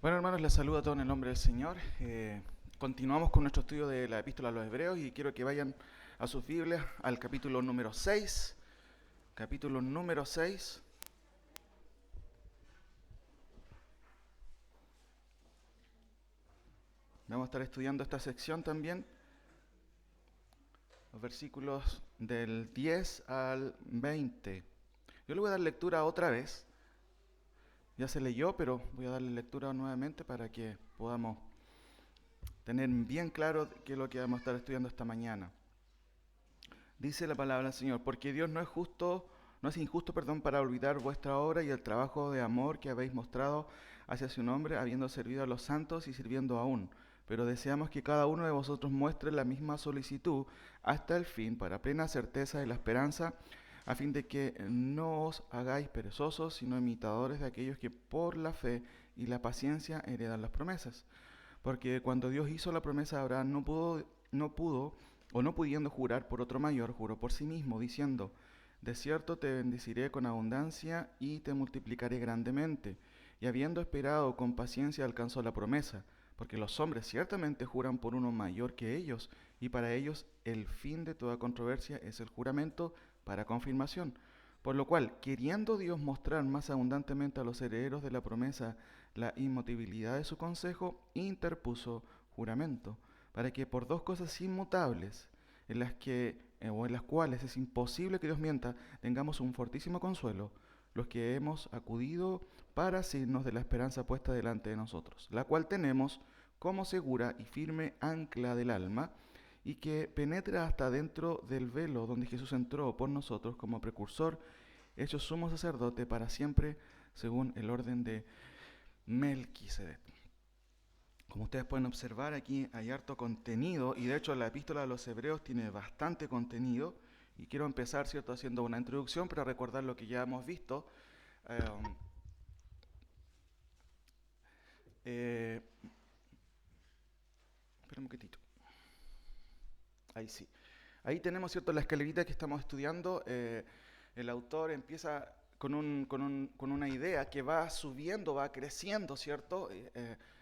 Bueno, hermanos, les saludo a todos en el nombre del Señor. Continuamos con nuestro estudio de la Epístola a los Hebreos y quiero que vayan a sus Biblias al capítulo número 6. Capítulo número 6. Vamos a estar estudiando esta sección también, los versículos del 10 al 20. Yo le voy a dar lectura otra vez. Ya se leyó, pero voy a darle lectura nuevamente para que podamos tener bien claro qué es lo que vamos a estar estudiando esta mañana. Dice la palabra del Señor: porque Dios no es injusto, para olvidar vuestra obra y el trabajo de amor que habéis mostrado hacia su nombre, habiendo servido a los santos y sirviendo aún. Pero deseamos que cada uno de vosotros muestre la misma solicitud hasta el fin, para plena certeza de la esperanza, a fin de que no os hagáis perezosos, sino imitadores de aquellos que por la fe y la paciencia heredan las promesas. Porque cuando Dios hizo la promesa a Abraham, no pudiendo jurar por otro mayor, juró por sí mismo, diciendo: de cierto te bendeciré con abundancia y te multiplicaré grandemente. Y habiendo esperado con paciencia, alcanzó la promesa, porque los hombres ciertamente juran por uno mayor que ellos, y para ellos el fin de toda controversia es el juramento para confirmación. Por lo cual, queriendo Dios mostrar más abundantemente a los herederos de la promesa la inmutabilidad de su consejo, interpuso juramento, para que por dos cosas inmutables, en las cuales es imposible que Dios mienta, tengamos un fortísimo consuelo, los que hemos acudido para asirnos de la esperanza puesta delante de nosotros, la cual tenemos como segura y firme ancla del alma, y que penetra hasta dentro del velo donde Jesús entró por nosotros como precursor, hecho sumo sacerdote para siempre, según el orden de Melquisedec. Como ustedes pueden observar, aquí hay harto contenido, y de hecho la epístola de los Hebreos tiene bastante contenido, y quiero empezar, ¿cierto?, haciendo una introducción para recordar lo que ya hemos visto. Eh, espera un poquitito. Ahí sí. Ahí tenemos, ¿cierto?, la escalerita que estamos estudiando. El autor empieza con una idea que va subiendo, va creciendo, ¿cierto?,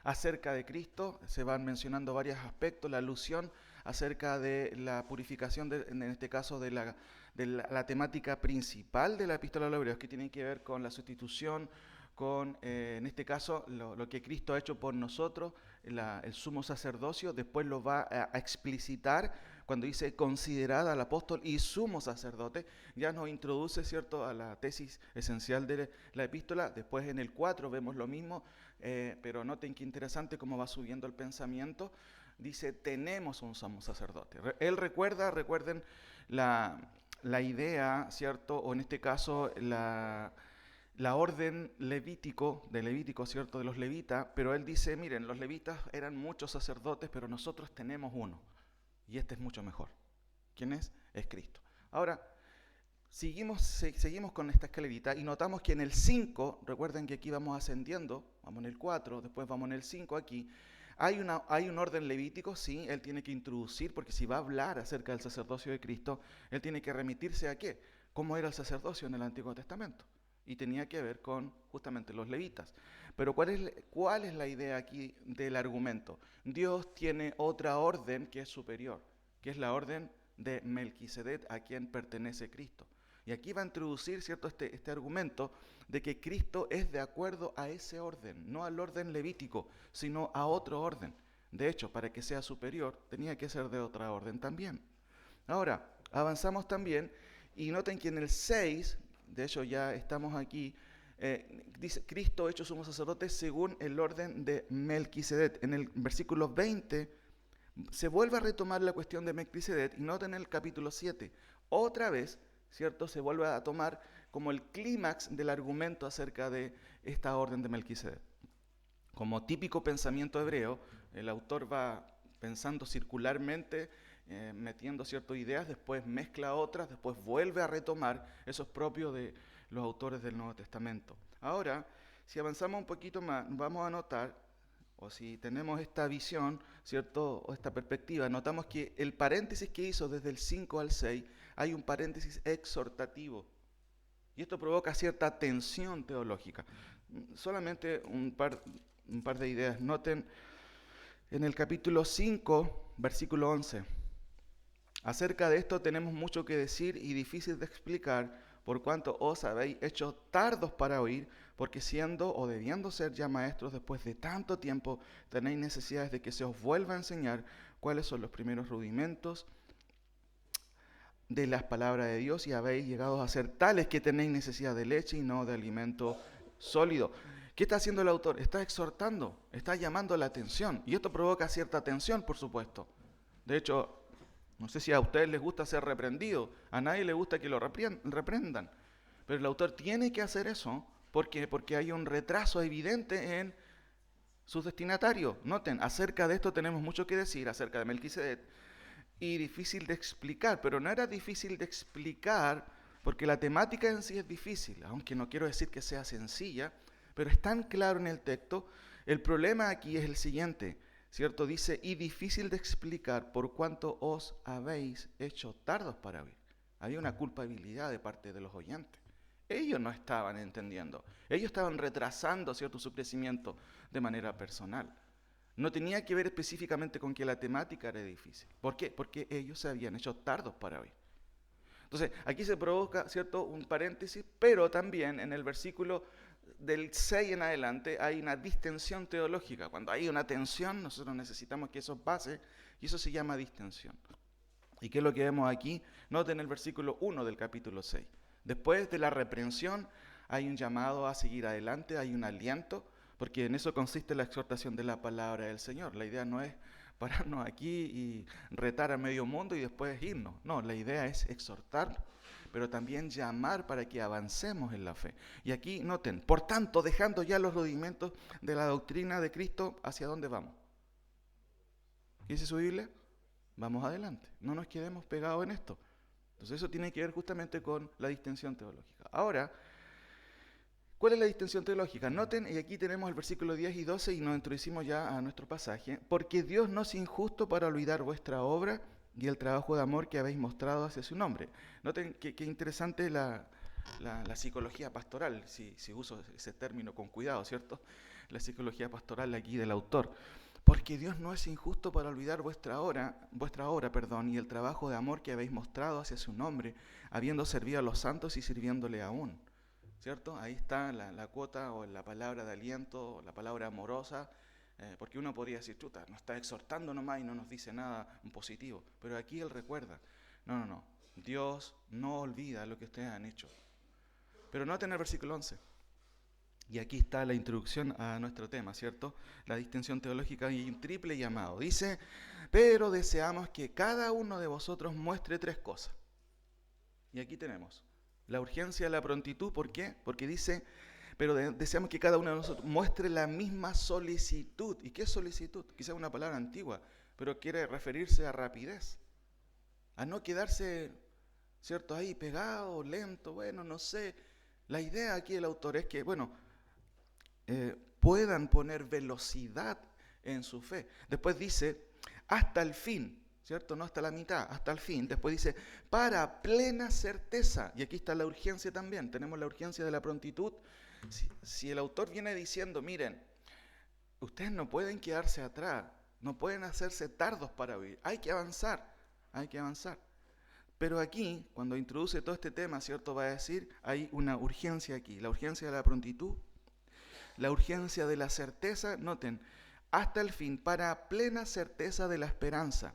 acerca de Cristo. Se van mencionando varios aspectos, la alusión acerca de la purificación, en este caso de la temática principal de la epístola a los Hebreos, que tiene que ver con la sustitución, con, en este caso, lo que Cristo ha hecho por nosotros, el sumo sacerdocio. Después lo va a explicitar cuando dice: considerad al apóstol y sumo sacerdote. Ya nos introduce, ¿cierto?, a la tesis esencial de la epístola. Después en el 4 vemos lo mismo, pero noten qué interesante cómo va subiendo el pensamiento. Dice: tenemos un sumo sacerdote. Él recuerden la idea, ¿cierto?, o en este caso la orden de Levítico, ¿cierto?, de los levitas, pero él dice: miren, los levitas eran muchos sacerdotes, pero nosotros tenemos uno, y este es mucho mejor. ¿Quién es? Es Cristo. Ahora, seguimos con esta escalerita y notamos que en el 5, recuerden que aquí vamos ascendiendo, vamos en el 4, después vamos en el 5 aquí, hay un orden levítico, sí, él tiene que introducir, porque si va a hablar acerca del sacerdocio de Cristo, él tiene que remitirse a ¿qué? ¿Cómo era el sacerdocio en el Antiguo Testamento? Y tenía que ver con justamente los levitas. Pero ¿cuál es la idea aquí del argumento? Dios tiene otra orden que es superior, que es la orden de Melquisedec, a quien pertenece Cristo. Y aquí va a introducir, ¿cierto?, este argumento de que Cristo es de acuerdo a ese orden, no al orden levítico, sino a otro orden. De hecho, para que sea superior, tenía que ser de otra orden también. Ahora, avanzamos también, y noten que en el 6, de hecho ya estamos aquí, dice: Cristo hecho sumo sacerdote según el orden de Melquisedec. En el versículo 20 se vuelve a retomar la cuestión de Melquisedec, y noten en el capítulo 7, otra vez, ¿cierto?, se vuelve a tomar como el clímax del argumento acerca de esta orden de Melquisedec. Como típico pensamiento hebreo, el autor va pensando circularmente, metiendo ciertas ideas, después mezcla otras, después vuelve a retomar. Eso es propio de los autores del Nuevo Testamento. Ahora, si avanzamos un poquito más, vamos a notar, o si tenemos esta visión, ¿cierto?, o esta perspectiva, notamos que el paréntesis que hizo desde el 5 al 6, hay un paréntesis exhortativo. Y esto provoca cierta tensión teológica. Solamente un par de ideas. Noten en el capítulo 5, versículo 11. Acerca de esto tenemos mucho que decir y difícil de explicar, por cuanto os habéis hecho tardos para oír, porque siendo o debiendo ser ya maestros después de tanto tiempo, tenéis necesidades de que se os vuelva a enseñar cuáles son los primeros rudimentos de las palabras de Dios, y habéis llegado a ser tales que tenéis necesidad de leche y no de alimento sólido. ¿Qué está haciendo el autor? Está exhortando, está llamando la atención, y esto provoca cierta tensión, por supuesto. De hecho, no sé si a ustedes les gusta ser reprendidos, a nadie le gusta que lo reprendan, pero el autor tiene que hacer eso. ¿Por qué? Porque hay un retraso evidente en sus destinatarios. Noten, acerca de esto tenemos mucho que decir, acerca de Melquisedec, y difícil de explicar, pero no era difícil de explicar porque la temática en sí es difícil, aunque no quiero decir que sea sencilla, pero es tan claro en el texto. El problema aquí es el siguiente, ¿cierto? Dice, y difícil de explicar por cuanto os habéis hecho tardos para oír. Había una culpabilidad de parte de los oyentes. Ellos no estaban entendiendo, ellos estaban retrasando, ¿cierto?, su crecimiento de manera personal. No tenía que ver específicamente con que la temática era difícil. ¿Por qué? Porque ellos se habían hecho tardos para oír. Entonces, aquí se provoca, ¿cierto?, un paréntesis, pero también en el versículo del 6 en adelante hay una distensión teológica. Cuando hay una tensión, nosotros necesitamos que eso pase, y eso se llama distensión. ¿Y qué es lo que vemos aquí? Noten el versículo 1 del capítulo 6. Después de la reprensión hay un llamado a seguir adelante, hay un aliento, porque en eso consiste la exhortación de la palabra del Señor. La idea no es pararnos aquí y retar a medio mundo y después irnos. No, la idea es exhortar, pero también llamar para que avancemos en la fe. Y aquí noten, por tanto, dejando ya los rudimentos de la doctrina de Cristo, ¿hacia dónde vamos? ¿Qué dice su Biblia? Vamos adelante, no nos quedemos pegados en esto. Entonces eso tiene que ver justamente con la distensión teológica. Ahora, ¿cuál es la distensión teológica? Noten, y aquí tenemos el versículo 10 y 12 y nos introducimos ya a nuestro pasaje. Porque Dios no es injusto para olvidar vuestra obra y el trabajo de amor que habéis mostrado hacia su nombre. Noten qué interesante la psicología pastoral, si uso ese término con cuidado, ¿cierto? La psicología pastoral aquí del autor. Porque Dios no es injusto para olvidar vuestra obra, y el trabajo de amor que habéis mostrado hacia su nombre, habiendo servido a los santos y sirviéndole aún. ¿Cierto? Ahí está la cuota o la palabra de aliento, la palabra amorosa, porque uno podría decir, chuta, nos está exhortando nomás y no nos dice nada positivo. Pero aquí él recuerda, no, Dios no olvida lo que ustedes han hecho. Pero noten el versículo 11. Y aquí está la introducción a nuestro tema, ¿cierto? La distensión teológica y un triple llamado. Dice, pero deseamos que cada uno de vosotros muestre tres cosas. Y aquí tenemos la urgencia, la prontitud. ¿Por qué? Porque dice, pero deseamos que cada uno de nosotros muestre la misma solicitud. ¿Y qué es solicitud? Quizás una palabra antigua, pero quiere referirse a rapidez. A no quedarse, ¿cierto?, ahí pegado, lento, bueno, no sé. La idea aquí del autor es que, puedan poner velocidad en su fe. Después dice, hasta el fin, ¿cierto? No hasta la mitad, hasta el fin. Después dice, para plena certeza. Y aquí está la urgencia también. Tenemos la urgencia de la prontitud. Si el autor viene diciendo, miren, ustedes no pueden quedarse atrás, no pueden hacerse tardos para oír. Hay que avanzar. Pero aquí, cuando introduce todo este tema, ¿cierto?, va a decir, hay una urgencia aquí. La urgencia de la prontitud, la urgencia de la certeza, noten, hasta el fin, para plena certeza de la esperanza.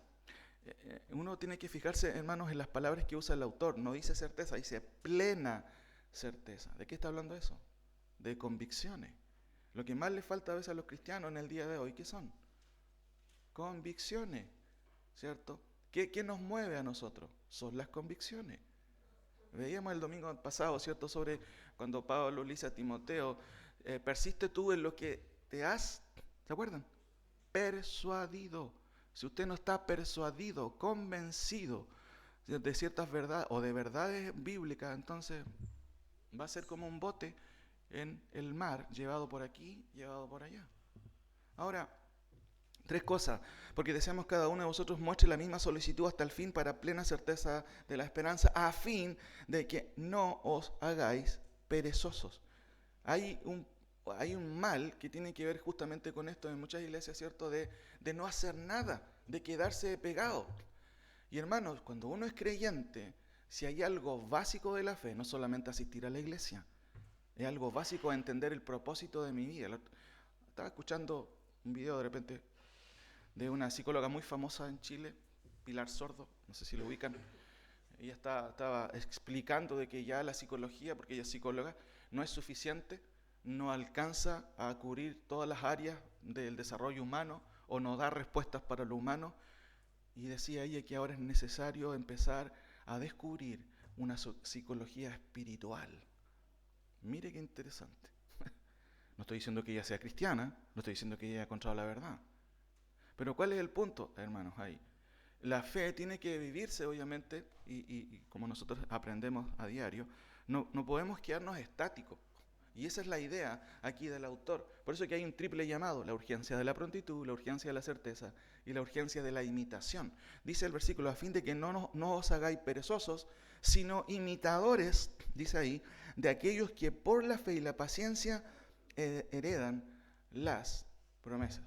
Uno tiene que fijarse, hermanos, en las palabras que usa el autor. No dice certeza, dice plena certeza. ¿De qué está hablando eso? De convicciones. Lo que más le falta a veces a los cristianos en el día de hoy, ¿qué son? Convicciones, ¿cierto? ¿Qué nos mueve a nosotros? Son las convicciones. Veíamos el domingo pasado, ¿cierto?, sobre cuando Pablo le dice a Timoteo, persiste tú en lo que te has, ¿se acuerdan?, persuadido. Si usted no está persuadido, convencido de ciertas verdades o de verdades bíblicas, entonces va a ser como un bote en el mar, llevado por aquí, llevado por allá. Ahora, tres cosas, porque deseamos cada uno de vosotros muestre la misma solicitud hasta el fin para plena certeza de la esperanza, a fin de que no os hagáis perezosos. Hay hay un mal que tiene que ver justamente con esto en muchas iglesias, ¿cierto? De no hacer nada, de quedarse pegado. Y hermanos, cuando uno es creyente, si hay algo básico de la fe, no solamente asistir a la iglesia, es algo básico entender el propósito de mi vida. Estaba escuchando un video de repente de una psicóloga muy famosa en Chile, Pilar Sordo, no sé si lo ubican. Ella estaba explicando de que ya la psicología, porque ella es psicóloga, no es suficiente, no alcanza a cubrir todas las áreas del desarrollo humano o no da respuestas para lo humano. Y decía ella que ahora es necesario empezar a descubrir una psicología espiritual. Mire qué interesante. No estoy diciendo que ella sea cristiana, no estoy diciendo que ella haya encontrado la verdad. Pero ¿cuál es el punto, hermanos? Ahí. La fe tiene que vivirse, obviamente, y como nosotros aprendemos a diario, no podemos quedarnos estáticos. Y esa es la idea aquí del autor. Por eso que hay un triple llamado: la urgencia de la prontitud, la urgencia de la certeza y la urgencia de la imitación. Dice el versículo: a fin de que no os hagáis perezosos, sino imitadores, dice ahí, de aquellos que por la fe y la paciencia heredan las promesas.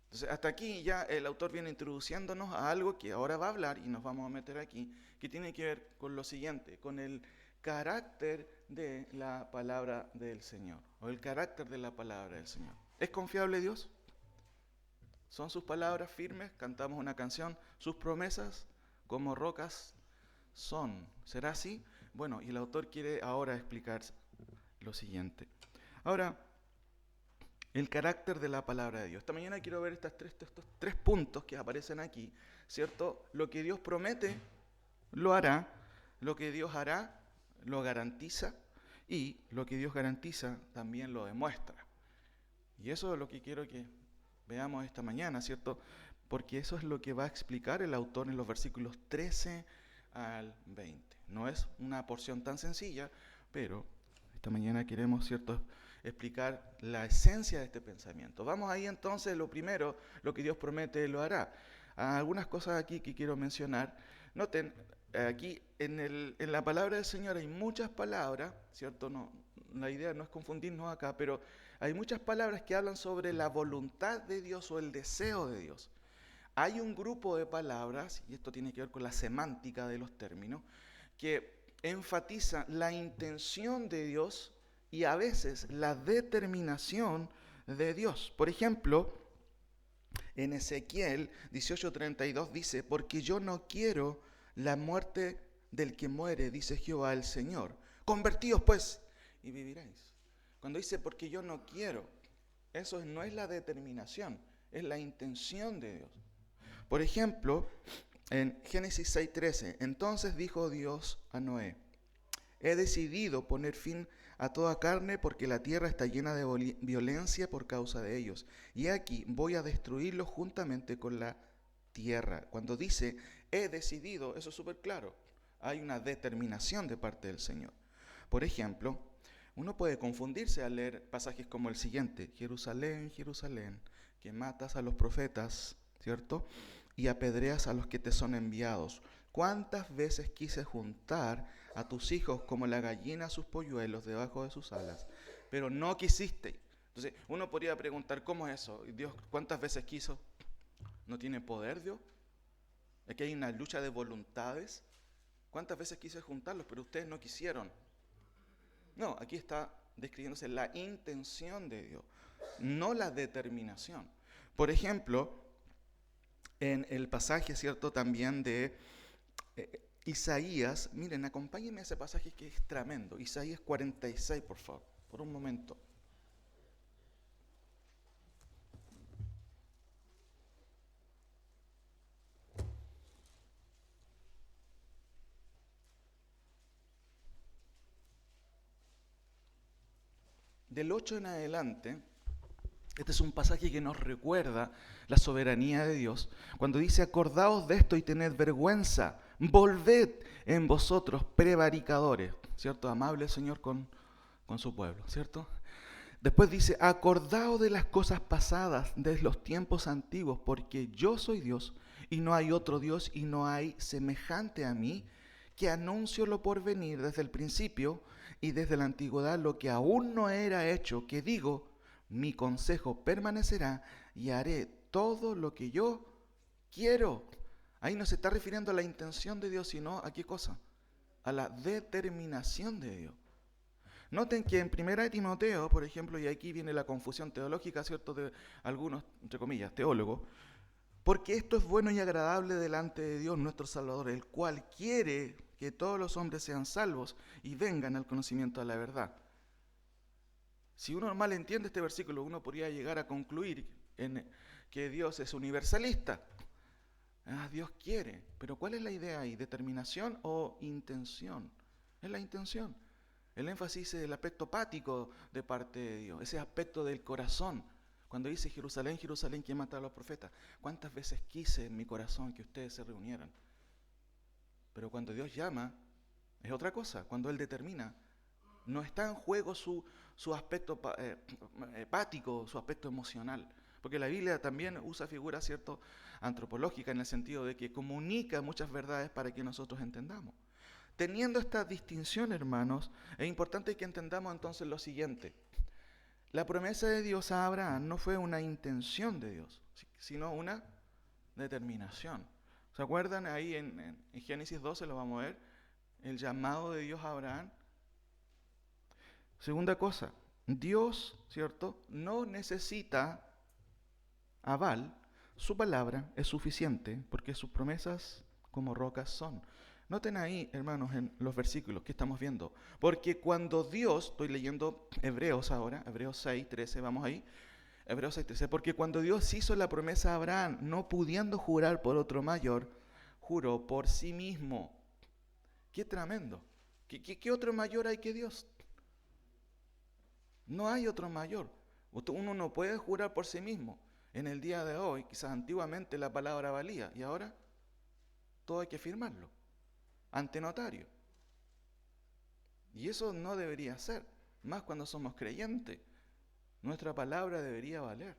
Entonces, hasta aquí ya el autor viene introduciéndonos a algo que ahora va a hablar, y nos vamos a meter aquí, que tiene que ver con lo siguiente, con el carácter de la palabra del Señor, o el carácter de la palabra del Señor. ¿Es confiable Dios? ¿Son sus palabras firmes? Cantamos una canción, sus promesas como rocas son. ¿Será así? Bueno, y el autor quiere ahora explicar lo siguiente. Ahora, el carácter de la palabra de Dios. Esta mañana quiero ver estos tres puntos que aparecen aquí, ¿cierto? Lo que Dios promete, lo hará. Lo que Dios hará, lo garantiza. Y lo que Dios garantiza, también lo demuestra. Y eso es lo que quiero que veamos esta mañana, ¿cierto? Porque eso es lo que va a explicar el autor en los versículos 13 al 20. No es una porción tan sencilla, pero esta mañana queremos, ¿cierto?, explicar la esencia de este pensamiento. Vamos ahí entonces, lo primero, lo que Dios promete lo hará. Algunas cosas aquí que quiero mencionar. Noten, aquí en la palabra del Señor hay muchas palabras, ¿cierto? No, la idea no es confundirnos acá, pero hay muchas palabras que hablan sobre la voluntad de Dios o el deseo de Dios. Hay un grupo de palabras, y esto tiene que ver con la semántica de los términos, que enfatiza la intención de Dios y a veces la determinación de Dios. Por ejemplo, en Ezequiel 18:32 dice: porque yo no quiero la muerte del que muere, dice Jehová el Señor. Convertíos pues y viviréis. Cuando dice porque yo no quiero, eso no es la determinación, es la intención de Dios. Por ejemplo, en Génesis 6:13, entonces dijo Dios a Noé: he decidido poner fin a toda carne porque la tierra está llena de violencia por causa de ellos. Y aquí voy a destruirlos juntamente con la tierra. Cuando dice he decidido, eso es súper claro. Hay una determinación de parte del Señor. Por ejemplo, uno puede confundirse al leer pasajes como el siguiente: Jerusalén, Jerusalén, que matas a los profetas, ¿cierto?, y apedreas a los que te son enviados. ¿Cuántas veces quise juntar a tus hijos como la gallina a sus polluelos debajo de sus alas, pero no quisiste? Entonces, uno podría preguntar, ¿cómo es eso? Dios, ¿cuántas veces quiso? ¿No tiene poder Dios? Aquí hay una lucha de voluntades. ¿Cuántas veces quise juntarlos, pero ustedes no quisieron? No, aquí está describiéndose la intención de Dios, no la determinación. Por ejemplo, en el pasaje, ¿cierto?, también de Isaías, miren, acompáñenme a ese pasaje que es tremendo. Isaías 46, por favor, por un momento. Del 8 en adelante, este es un pasaje que nos recuerda la soberanía de Dios, cuando dice: acordaos de esto y tened vergüenza, volved en vosotros prevaricadores, ¿cierto? Amable Señor con su pueblo, ¿cierto? Después dice: acordaos de las cosas pasadas, de los tiempos antiguos, porque yo soy Dios y no hay otro Dios y no hay semejante a mí, que anuncio lo por venir desde el principio y desde la antigüedad lo que aún no era hecho, que digo, mi consejo permanecerá y haré todo lo que yo quiero. Ahí no se está refiriendo a la intención de Dios, sino a qué cosa, a la determinación de Dios. Noten que en 1 Timoteo, por ejemplo, y aquí viene la confusión teológica, ¿cierto?, de algunos, entre comillas, teólogos, porque esto es bueno y agradable delante de Dios nuestro Salvador, el cual quiere que todos los hombres sean salvos y vengan al conocimiento de la verdad. Si uno mal entiende este versículo, uno podría llegar a concluir que Dios es universalista. Dios quiere, pero ¿cuál es la idea ahí? ¿Determinación o intención? Es la intención. El énfasis es el aspecto pático de parte de Dios, ese aspecto del corazón. Cuando dice Jerusalén, Jerusalén, ¿quién mata a los profetas? ¿Cuántas veces quise en mi corazón que ustedes se reunieran? Pero cuando Dios llama, es otra cosa. Cuando Él determina, no está en juego su aspecto pático, su aspecto emocional. Porque la Biblia también usa figuras, ¿cierto?, antropológicas, en el sentido de que comunica muchas verdades para que nosotros entendamos. Teniendo esta distinción, hermanos, es importante que entendamos entonces lo siguiente. La promesa de Dios a Abraham no fue una intención de Dios, sino una determinación. ¿Se acuerdan ahí en Génesis 12, lo vamos a ver? El llamado de Dios a Abraham. Segunda cosa, Dios, ¿cierto?, no necesita aval, su palabra es suficiente porque sus promesas como rocas son. Noten ahí, hermanos, en los versículos que estamos viendo. Porque cuando Dios, estoy leyendo Hebreos ahora, Hebreos 6, 13, vamos ahí. Hebreos 6, 13. Porque cuando Dios hizo la promesa a Abraham, no pudiendo jurar por otro mayor, juró por sí mismo. ¡Qué tremendo! ¿Qué otro mayor hay que Dios? No hay otro mayor. Uno no puede jurar por sí mismo. En el día de hoy, quizás antiguamente la palabra valía, y ahora todo hay que firmarlo ante notario. Y eso no debería ser, más cuando somos creyentes. Nuestra palabra debería valer.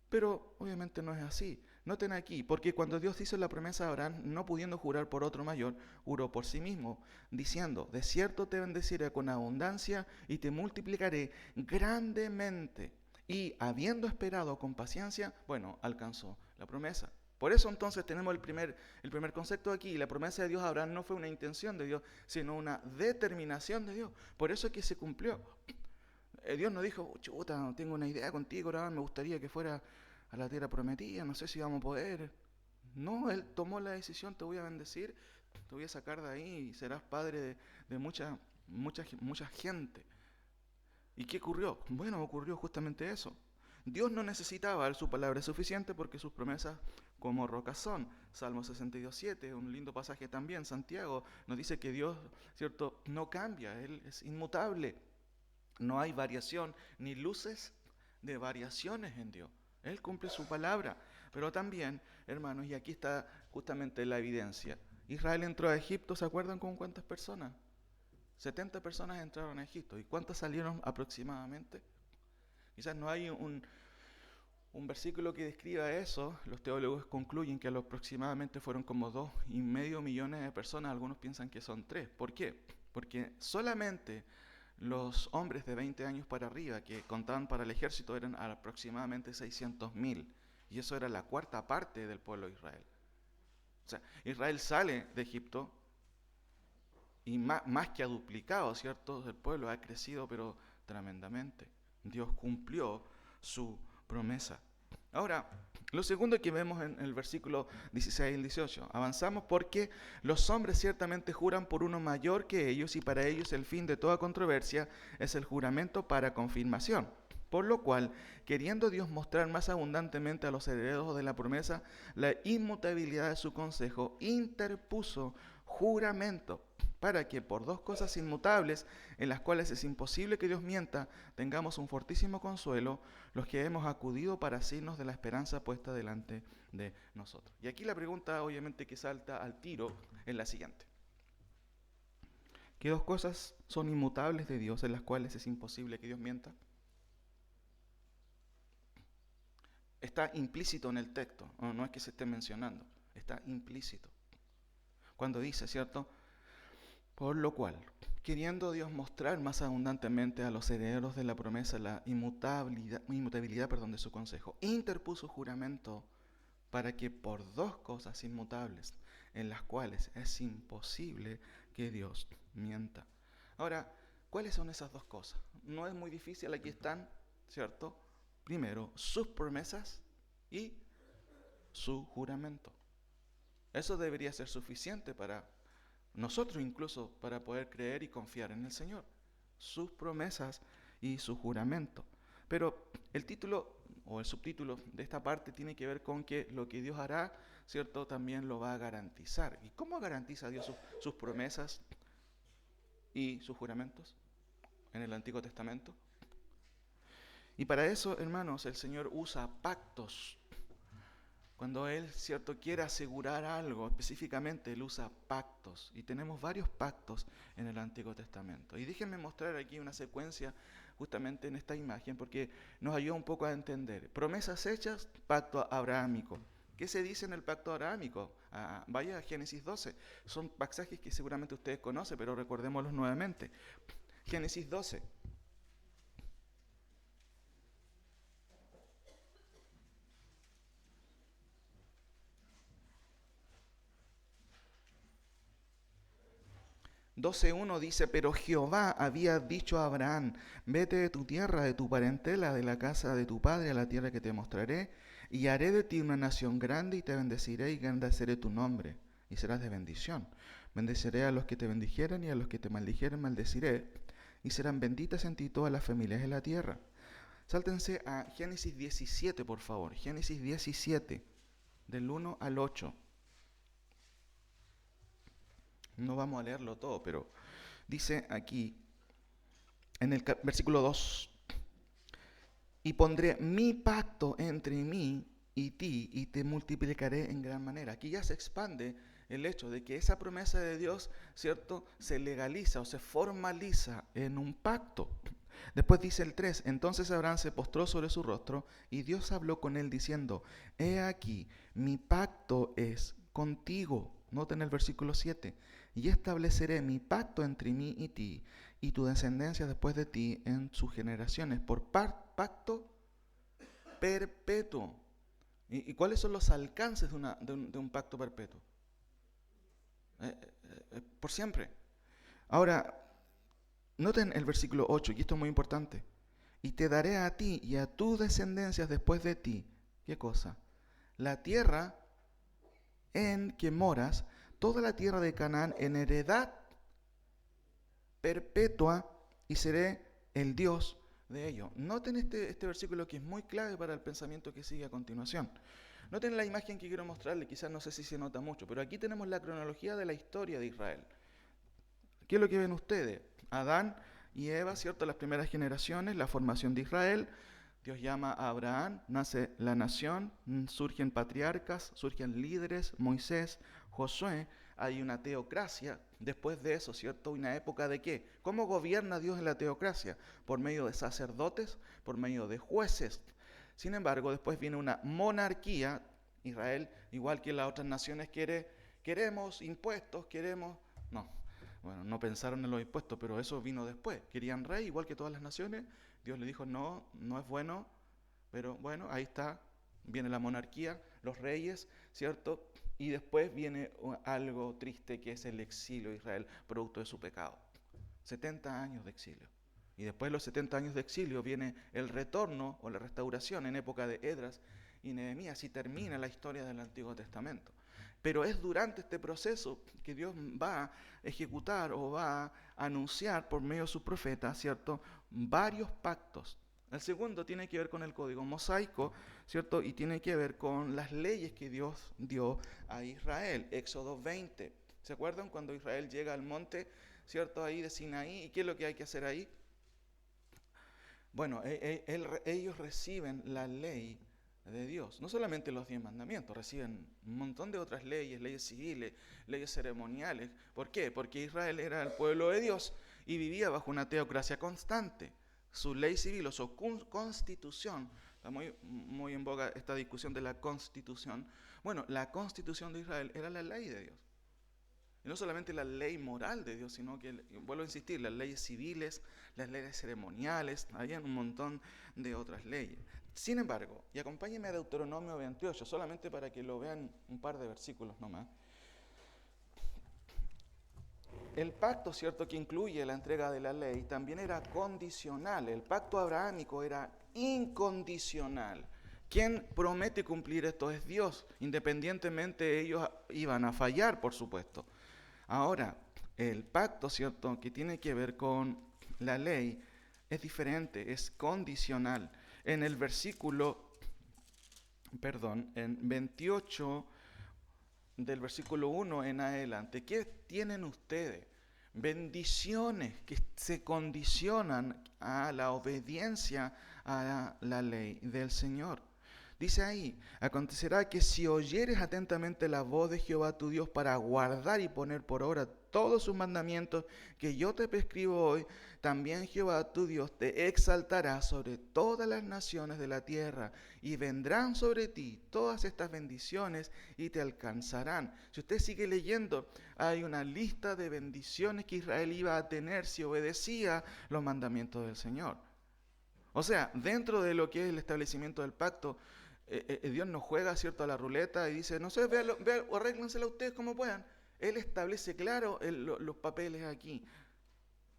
Pero obviamente no es así. Noten aquí, porque cuando Dios hizo la promesa a Abraham, no pudiendo jurar por otro mayor, juró por sí mismo, diciendo, de cierto te bendeciré con abundancia y te multiplicaré grandemente. Y habiendo esperado con paciencia, bueno, alcanzó la promesa. Por eso entonces tenemos el primer concepto aquí. La promesa de Dios a Abraham no fue una intención de Dios, sino una determinación de Dios. Por eso es que se cumplió. Dios no dijo, chuta, no tengo una idea contigo, Abraham, me gustaría que fuera a la tierra prometida, no sé si vamos a poder. No, Él tomó la decisión, te voy a bendecir, te voy a sacar de ahí y serás padre de mucha gente. ¿Y qué ocurrió? Bueno, ocurrió justamente eso. Dios no necesitaba, su palabra es suficiente porque sus promesas como rocas son. Salmo 62:7, un lindo pasaje también. Santiago nos dice que Dios, ¿cierto?, no cambia, Él es inmutable. No hay variación ni luces de variaciones en Dios. Él cumple su palabra. Pero también, hermanos, y aquí está justamente la evidencia. Israel entró a Egipto, ¿se acuerdan con cuántas personas? 70 personas entraron a Egipto. ¿Y cuántas salieron aproximadamente? Quizás no hay un versículo que describa eso. Los teólogos concluyen que aproximadamente fueron como 2,5 millones de personas. Algunos piensan que son 3. ¿Por qué? Porque solamente los hombres de 20 años para arriba que contaban para el ejército eran aproximadamente 600,000. Y eso era la cuarta parte del pueblo de Israel. O sea, Israel sale de Egipto y más que ha duplicado, ¿cierto? El pueblo ha crecido, pero tremendamente. Dios cumplió su promesa. Ahora, lo segundo que vemos en el versículo 16 y 18. Avanzamos porque los hombres ciertamente juran por uno mayor que ellos y para ellos el fin de toda controversia es el juramento para confirmación. Por lo cual, queriendo Dios mostrar más abundantemente a los herederos de la promesa la inmutabilidad de su consejo, interpuso juramento para que por dos cosas inmutables, en las cuales es imposible que Dios mienta, tengamos un fortísimo consuelo, los que hemos acudido para asirnos de la esperanza puesta delante de nosotros. Y aquí la pregunta, obviamente, que salta al tiro es la siguiente. ¿Qué dos cosas son inmutables de Dios en las cuales es imposible que Dios mienta? Está implícito en el texto, no es que se esté mencionando, está implícito. cuando dice, ¿cierto? Por lo cual, queriendo Dios mostrar más abundantemente a los herederos de la promesa la inmutabilidad, de su consejo, interpuso juramento para que por dos cosas inmutables, en las cuales es imposible que Dios mienta. Ahora, ¿cuáles son esas dos cosas? No es muy difícil, aquí están, ¿cierto? Primero, sus promesas y su juramento. Eso debería ser suficiente para nosotros, incluso para poder creer y confiar en el Señor. Sus promesas y su juramento. Pero el título o el subtítulo de esta parte tiene que ver con que lo que Dios hará, ¿cierto?, también lo va a garantizar. ¿Y cómo garantiza Dios sus promesas y sus juramentos en el Antiguo Testamento? Y para eso, hermanos, el Señor usa pactos. Cuando Él, ¿cierto?, quiere asegurar algo, específicamente Él usa pactos. Y tenemos varios pactos en el Antiguo Testamento. Y déjenme mostrar aquí una secuencia justamente en esta imagen, porque nos ayuda un poco a entender. Promesas hechas, pacto abrahámico. ¿Qué se dice en el pacto abrahámico? Vaya a Génesis 12. Son pasajes que seguramente ustedes conocen, pero recordémoslos nuevamente. Génesis 12. (12:1) dice: pero Jehová había dicho a Abraham: vete de tu tierra, de tu parentela, de la casa de tu padre, a la tierra que te mostraré, y haré de ti una nación grande, y te bendeciré, y engrandeceré tu nombre, y serás de bendición. Bendeciré a los que te bendijeren, y a los que te maldijeren maldeciré, y serán benditas en ti todas las familias de la tierra. Sáltense a Génesis 17, por favor. Génesis 17, del 1 al 8. No vamos a leerlo todo, pero dice aquí, en el versículo 2, y pondré mi pacto entre mí y ti, y te multiplicaré en gran manera. Aquí ya se expande el hecho de que esa promesa de Dios, ¿cierto?, se legaliza o se formaliza en un pacto. Después dice el 3, entonces Abraham se postró sobre su rostro, y Dios habló con él diciendo: he aquí, mi pacto es contigo. Noten el versículo 7, y estableceré mi pacto entre mí y ti, y tu descendencia después de ti en sus generaciones, por pacto perpetuo. ¿Y cuáles son los alcances de un pacto perpetuo? Por siempre. Ahora, noten el versículo 8, y esto es muy importante. Y te daré a ti y a tus descendencias después de ti. ¿Qué cosa? La tierra en que moras, toda la tierra de Canaán en heredad perpetua, y seré el Dios de ellos. Noten este versículo, que es muy clave para el pensamiento que sigue a continuación. Noten la imagen que quiero mostrarles, quizás no sé si se nota mucho, pero aquí tenemos la cronología de la historia de Israel. ¿Qué es lo que ven ustedes? Adán y Eva, ¿cierto? Las primeras generaciones, la formación de Israel. Dios llama a Abraham, nace la nación, surgen patriarcas, surgen líderes, Moisés, Josué, hay una teocracia. Después de eso, ¿cierto? Una época de ¿qué? ¿Cómo gobierna Dios en la teocracia? Por medio de sacerdotes, por medio de jueces. Sin embargo, después viene una monarquía. Israel, igual que las otras naciones, queremos impuestos, queremos... No pensaron en los impuestos, pero eso vino después. Querían rey, igual que todas las naciones. Dios le dijo, no es bueno, pero bueno, ahí está, viene la monarquía, los reyes, ¿cierto? Y después viene algo triste, que es el exilio de Israel, producto de su pecado. 70 años de exilio. Y después de los 70 años de exilio viene el retorno o la restauración en época de Esdras y Nehemías, y termina la historia del Antiguo Testamento. Pero es durante este proceso que Dios va a ejecutar o va a anunciar por medio de sus profetas, ¿cierto?, varios pactos. El segundo tiene que ver con el código mosaico, ¿cierto?, y tiene que ver con las leyes que Dios dio a Israel. Éxodo 20. ¿Se acuerdan cuando Israel llega al monte, ¿cierto?, ahí de Sinaí? ¿Y qué es lo que hay que hacer ahí? Bueno, ellos reciben la ley de Dios. No solamente los 10 mandamientos, reciben un montón de otras leyes, leyes civiles, leyes ceremoniales. ¿Por qué? Porque Israel era el pueblo de Dios y vivía bajo una teocracia constante. Su ley civil o su constitución, está muy en boga esta discusión de la constitución. Bueno, la constitución de Israel era la ley de Dios. Y no solamente la ley moral de Dios, sino que, vuelvo a insistir, las leyes civiles, las leyes ceremoniales, había un montón de otras leyes. Sin embargo, y acompáñenme a Deuteronomio 28, solamente para que lo vean un par de versículos nomás. El pacto, cierto, que incluye la entrega de la ley, también era condicional. El pacto abrahámico era incondicional. Quien promete cumplir esto es Dios, independientemente ellos iban a fallar, por supuesto. Ahora, el pacto, cierto, que tiene que ver con la ley, es diferente, es condicional. En el en 28 del versículo 1 en adelante, ¿qué tienen ustedes? Bendiciones que se condicionan a la obediencia a la ley del Señor. Dice ahí, acontecerá que si oyeres atentamente la voz de Jehová tu Dios para guardar y poner por obra todos sus mandamientos que yo te prescribo hoy, también Jehová tu Dios te exaltará sobre todas las naciones de la tierra y vendrán sobre ti todas estas bendiciones y te alcanzarán. Si usted sigue leyendo, hay una lista de bendiciones que Israel iba a tener si obedecía los mandamientos del Señor. O sea, dentro de lo que es el establecimiento del pacto, Dios no juega, cierto, a la ruleta y dice, no sé, vean, o arréglensela ustedes como puedan. Él establece claro los papeles aquí,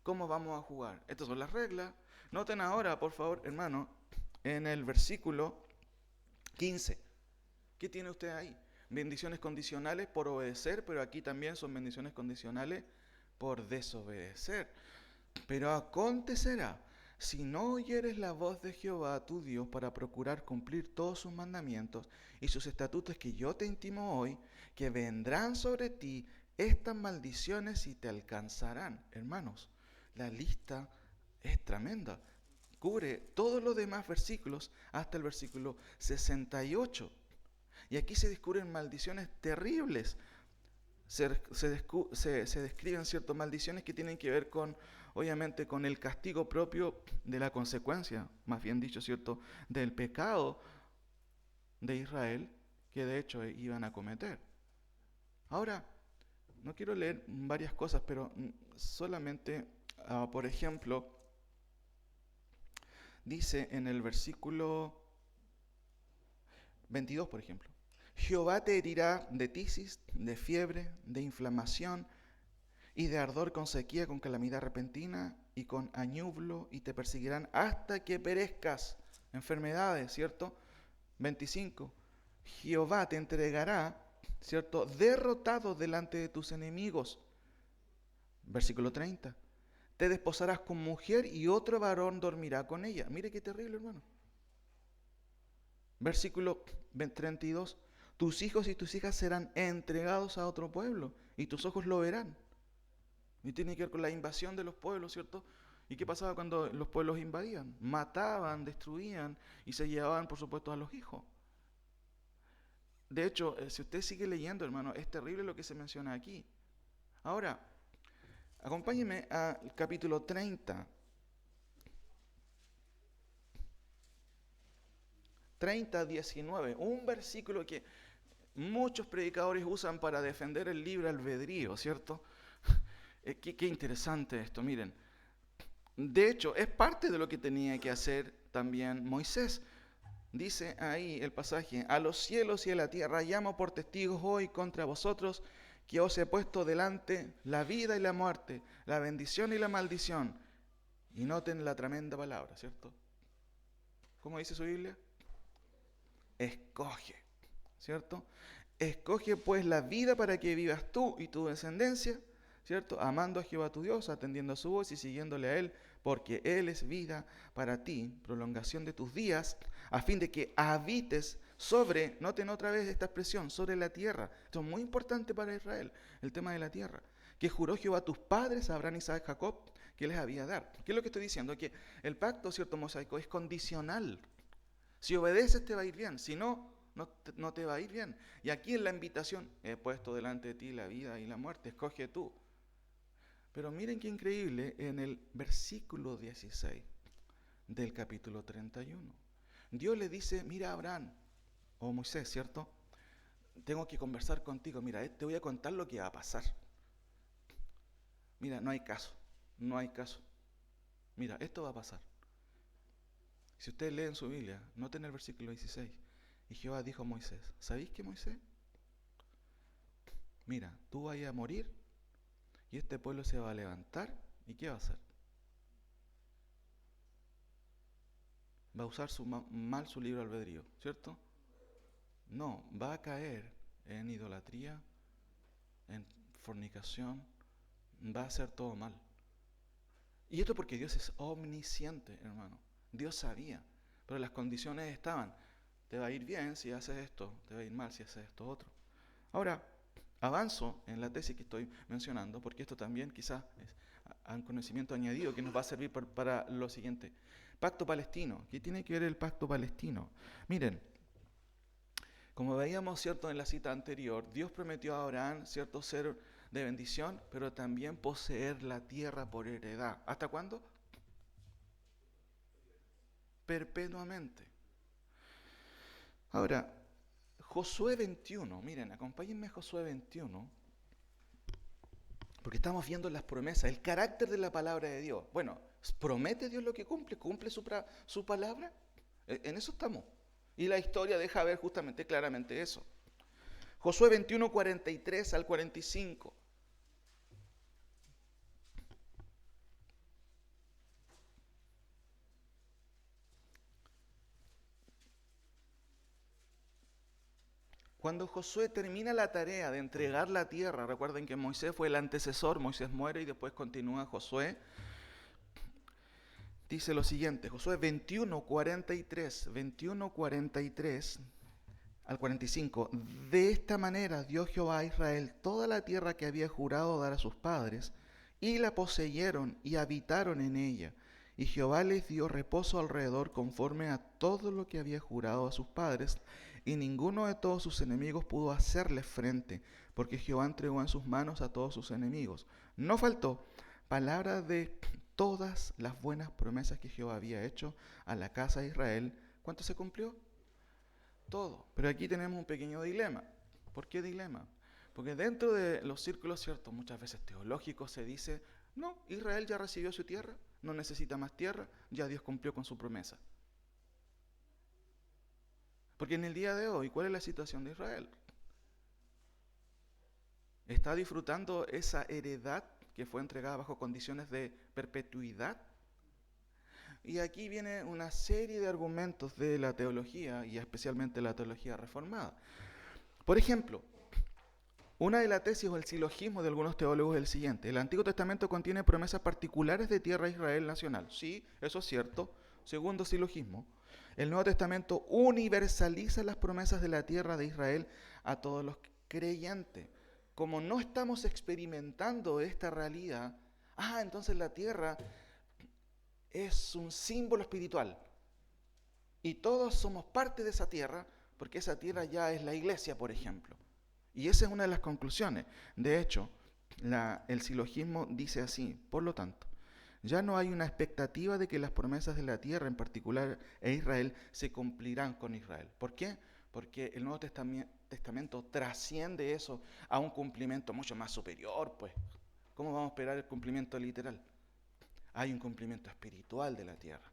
cómo vamos a jugar. Estas son las reglas. Noten ahora, por favor, hermano, en el versículo 15. ¿Qué tiene usted ahí? Bendiciones condicionales por obedecer, pero aquí también son bendiciones condicionales por desobedecer. Pero acontecerá, si no oyeres la voz de Jehová tu Dios para procurar cumplir todos sus mandamientos y sus estatutos que yo te intimo hoy, que vendrán sobre ti estas maldiciones y te alcanzarán. Hermanos, la lista es tremenda. Cubre todos los demás versículos hasta el versículo 68. Y aquí se descubren maldiciones terribles. Se describen ciertas maldiciones que tienen que ver con, obviamente, con el castigo propio de la consecuencia, más bien dicho, cierto, del pecado de Israel que de hecho iban a cometer. Ahora, no quiero leer varias cosas, pero solamente, por ejemplo, dice en el versículo 22, por ejemplo, Jehová te herirá de tisis, de fiebre, de inflamación y de ardor con sequía, con calamidad repentina y con añublo, y te perseguirán hasta que perezcas. Enfermedades, ¿cierto? 25. Jehová te entregará, ¿cierto? Derrotado delante de tus enemigos. Versículo 30. Te desposarás con mujer y otro varón dormirá con ella. Mire qué terrible, hermano. Versículo 32. Tus hijos y tus hijas serán entregados a otro pueblo y tus ojos lo verán. Y tiene que ver con la invasión de los pueblos, ¿cierto? ¿Y qué pasaba cuando los pueblos invadían? Mataban, destruían y se llevaban, por supuesto, a los hijos. De hecho, si usted sigue leyendo, hermano, es terrible lo que se menciona aquí. Ahora, acompáñeme al capítulo 30. 30:19, un versículo que muchos predicadores usan para defender el libre albedrío, ¿cierto? Qué interesante esto, miren. De hecho, es parte de lo que tenía que hacer también Moisés. Dice ahí el pasaje, a los cielos y a la tierra llamo por testigos hoy contra vosotros que os he puesto delante la vida y la muerte, la bendición y la maldición. Y noten la tremenda palabra, ¿cierto? ¿Cómo dice su Biblia? Escoge, ¿cierto? Escoge pues la vida para que vivas tú y tu descendencia, ¿cierto? Amando a Jehová tu Dios, atendiendo a su voz y siguiéndole a Él, porque Él es vida para ti, prolongación de tus días, a fin de que habites sobre, noten otra vez esta expresión, sobre la tierra. Esto es muy importante para Israel, el tema de la tierra. Que juró Jehová a tus padres, Abraham, Isaac, Jacob, que les había de dar. ¿Qué es lo que estoy diciendo? Que el pacto, ¿cierto, mosaico, es condicional. Si obedeces te va a ir bien, si no, no te va a ir bien. Y aquí en la invitación, he puesto delante de ti la vida y la muerte, escoge tú. Pero miren qué increíble en el versículo 16 del capítulo 31. Dios le dice, mira Abraham, o Moisés, ¿cierto? Tengo que conversar contigo, mira, te voy a contar lo que va a pasar. Mira, no hay caso, no hay caso. Mira, esto va a pasar. Si ustedes leen su Biblia, noten el versículo 16. Y Jehová dijo a Moisés, ¿sabéis qué, Moisés? Mira, tú vas a morir y este pueblo se va a levantar. ¿Y qué va a hacer? Va a usar mal su libre albedrío, ¿cierto? No, va a caer en idolatría, en fornicación, va a hacer todo mal. Y esto porque Dios es omnisciente, hermano. Dios sabía, pero las condiciones estaban. Te va a ir bien si haces esto, te va a ir mal si haces esto otro. Ahora, avanzo en la tesis que estoy mencionando, porque esto también quizás es un conocimiento añadido que nos va a servir para lo siguiente. Pacto palestino. ¿Qué tiene que ver el pacto palestino? Miren, como veíamos, cierto, en la cita anterior, Dios prometió a Abraham, cierto, ser de bendición, pero también poseer la tierra por heredad. ¿Hasta cuándo? Perpetuamente. Ahora, Josué 21, miren, acompáñenme a Josué 21, porque estamos viendo las promesas, el carácter de la palabra de Dios. Bueno, ¿promete Dios lo que cumple? ¿Cumple su palabra? En eso estamos. Y la historia deja ver justamente, claramente eso. Josué 21, 43 al 45. Cuando Josué termina la tarea de entregar la tierra, recuerden que Moisés fue el antecesor, Moisés muere y después continúa Josué, dice lo siguiente, Josué 21, 43 al 45, de esta manera dio Jehová a Israel toda la tierra que había jurado dar a sus padres, y la poseyeron y habitaron en ella, y Jehová les dio reposo alrededor conforme a todo lo que había jurado a sus padres, y ninguno de todos sus enemigos pudo hacerles frente, porque Jehová entregó en sus manos a todos sus enemigos. No faltó palabra de todas las buenas promesas que Jehová había hecho a la casa de Israel. ¿Cuánto se cumplió? Todo. Pero aquí tenemos un pequeño dilema. ¿Por qué dilema? Porque dentro de los círculos, cierto, muchas veces teológicos se dice, no, Israel ya recibió su tierra, no necesita más tierra, ya Dios cumplió con su promesa. Porque en el día de hoy, ¿cuál es la situación de Israel? ¿Está disfrutando esa heredad que fue entregada bajo condiciones de perpetuidad? Y aquí viene una serie de argumentos de la teología, y especialmente la teología reformada. Por ejemplo, una de las tesis o el silogismo de algunos teólogos es el siguiente. El Antiguo Testamento contiene promesas particulares de tierra a Israel nacional. Sí, eso es cierto. Segundo silogismo. El Nuevo Testamento universaliza las promesas de la tierra de Israel a todos los creyentes. Como no estamos experimentando esta realidad, entonces la tierra es un símbolo espiritual. Y todos somos parte de esa tierra, porque esa tierra ya es la iglesia, por ejemplo. Y esa es una de las conclusiones. De hecho, el silogismo dice así, por lo tanto, ya no hay una expectativa de que las promesas de la tierra, en particular Israel, se cumplirán con Israel. ¿Por qué? Porque el Nuevo Testamento trasciende eso a un cumplimiento mucho más superior, pues. ¿Cómo vamos a esperar el cumplimiento literal? Hay un cumplimiento espiritual de la tierra.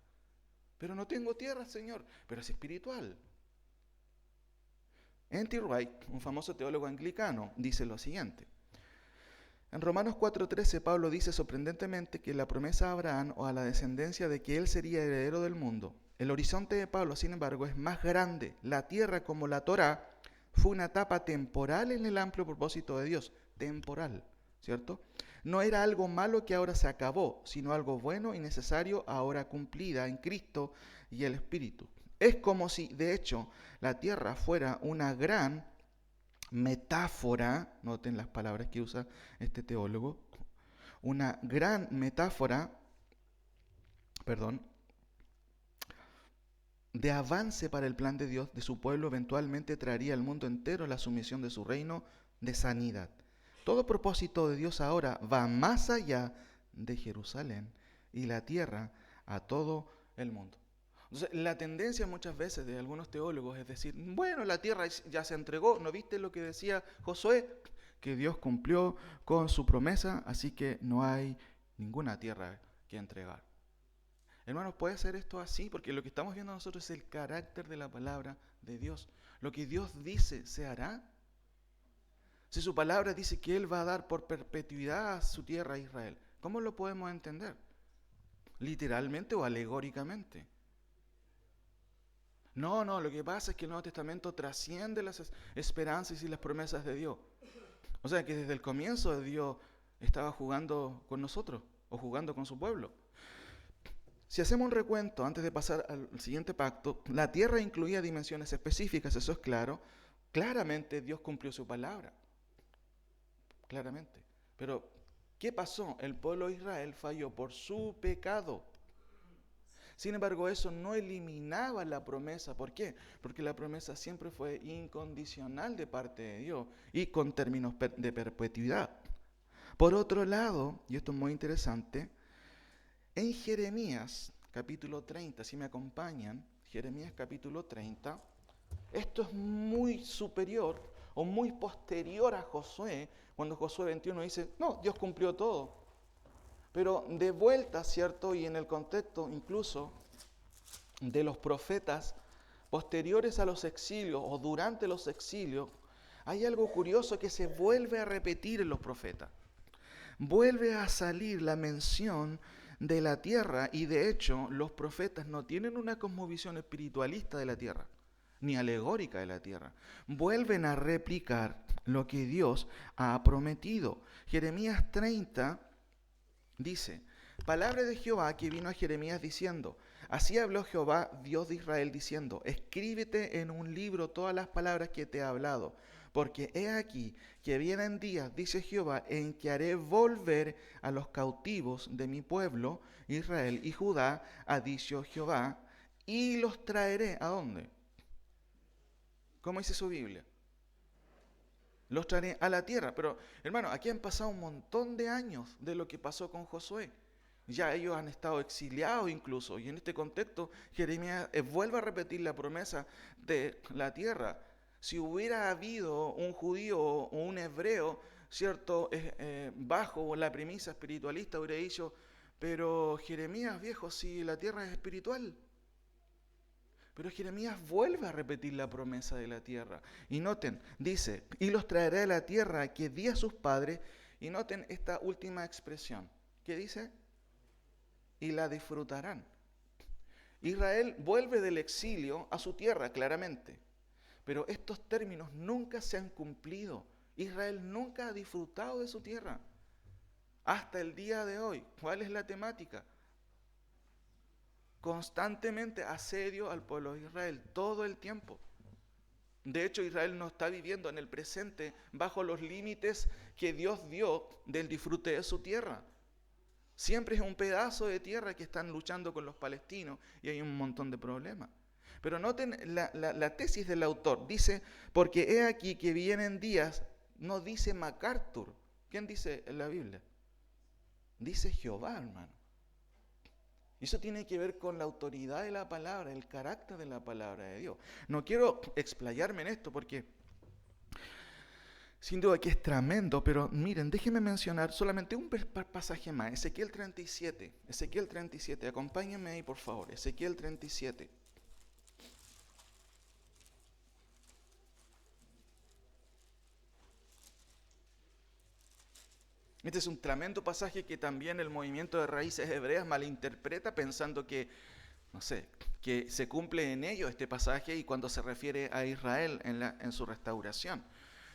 Pero no tengo tierra, Señor, pero es espiritual. N.T. Wright, un famoso teólogo anglicano, dice lo siguiente. En Romanos 4:13, Pablo dice sorprendentemente que la promesa a Abraham o a la descendencia de que él sería heredero del mundo. El horizonte de Pablo, sin embargo, es más grande. La tierra, como la Torá, fue una etapa temporal en el amplio propósito de Dios. Temporal, ¿cierto? No era algo malo que ahora se acabó, sino algo bueno y necesario ahora cumplida en Cristo y el Espíritu. Es como si, de hecho, la tierra fuera una gran metáfora, noten las palabras que usa este teólogo, una gran metáfora, de avance para el plan de Dios, de su pueblo, eventualmente traería al mundo entero la sumisión de su reino de sanidad. Todo propósito de Dios ahora va más allá de Jerusalén y la tierra a todo el mundo. Entonces, la tendencia muchas veces de algunos teólogos es decir, bueno, la tierra ya se entregó, ¿no viste lo que decía Josué? que Dios cumplió con su promesa, así que no hay ninguna tierra que entregar. Hermanos, ¿puede ser esto así? Porque lo que estamos viendo nosotros es el carácter de la palabra de Dios. Lo que Dios dice, ¿se hará? Si su palabra dice que Él va a dar por perpetuidad a su tierra a Israel, ¿cómo lo podemos entender? ¿Literalmente o alegóricamente? No, lo que pasa es que el Nuevo Testamento trasciende las esperanzas y las promesas de Dios. O sea que desde el comienzo Dios estaba jugando con nosotros o jugando con su pueblo. Si hacemos un recuento antes de pasar al siguiente pacto, la tierra incluía dimensiones específicas, eso es claro. Claramente Dios cumplió su palabra. Claramente. Pero, ¿qué pasó? El pueblo de Israel falló por su pecado. Sin embargo, eso no eliminaba la promesa. ¿Por qué? Porque la promesa siempre fue incondicional de parte de Dios y con términos de perpetuidad. Por otro lado, y esto es muy interesante, en Jeremías capítulo 30, si me acompañan, Jeremías capítulo 30, esto es muy superior o muy posterior a Josué, cuando Josué 21 dice, no, Dios cumplió todo. Pero de vuelta, ¿cierto? Y en el contexto incluso de los profetas posteriores a los exilios o durante los exilios, hay algo curioso que se vuelve a repetir en los profetas. Vuelve a salir la mención de la tierra y de hecho los profetas no tienen una cosmovisión espiritualista de la tierra, ni alegórica de la tierra. Vuelven a replicar lo que Dios ha prometido. Jeremías 30 dice, palabra de Jehová que vino a Jeremías diciendo, así habló Jehová, Dios de Israel, diciendo, escríbete en un libro todas las palabras que te he hablado, porque he aquí que vienen días, dice Jehová, en que haré volver a los cautivos de mi pueblo, Israel y Judá, ha dicho Jehová, y los traeré, ¿a dónde? ¿Cómo dice su Biblia? Los traeré a la tierra. Pero, hermano, aquí han pasado un montón de años de lo que pasó con Josué. Ya ellos han estado exiliados incluso. Y en este contexto, Jeremías vuelve a repetir la promesa de la tierra. Si hubiera habido un judío o un hebreo, ¿cierto? Bajo la premisa espiritualista, hubiera dicho, pero Jeremías, viejo, si la tierra es espiritual. Pero Jeremías vuelve a repetir la promesa de la tierra. Y noten, dice, y los traeré a la tierra que di a sus padres. Y noten esta última expresión. ¿Qué dice? Y la disfrutarán. Israel vuelve del exilio a su tierra, claramente. Pero estos términos nunca se han cumplido. Israel nunca ha disfrutado de su tierra. Hasta el día de hoy. ¿Cuál es la temática? Constantemente asedio al pueblo de Israel, todo el tiempo. De hecho, Israel no está viviendo en el presente bajo los límites que Dios dio del disfrute de su tierra. Siempre es un pedazo de tierra que están luchando con los palestinos y hay un montón de problemas. Pero noten la tesis del autor. Dice, porque he aquí que vienen días, no dice MacArthur. ¿Quién dice en la Biblia? Dice Jehová, hermano. Y eso tiene que ver con la autoridad de la palabra, el carácter de la palabra de Dios. No quiero explayarme en esto porque sin duda que es tremendo, pero miren, déjenme mencionar solamente un pasaje más, Ezequiel 37, acompáñenme ahí por favor, Ezequiel 37. Este es un tremendo pasaje que también el movimiento de raíces hebreas malinterpreta pensando que, no sé, que se cumple en ello este pasaje y cuando se refiere a Israel en su restauración.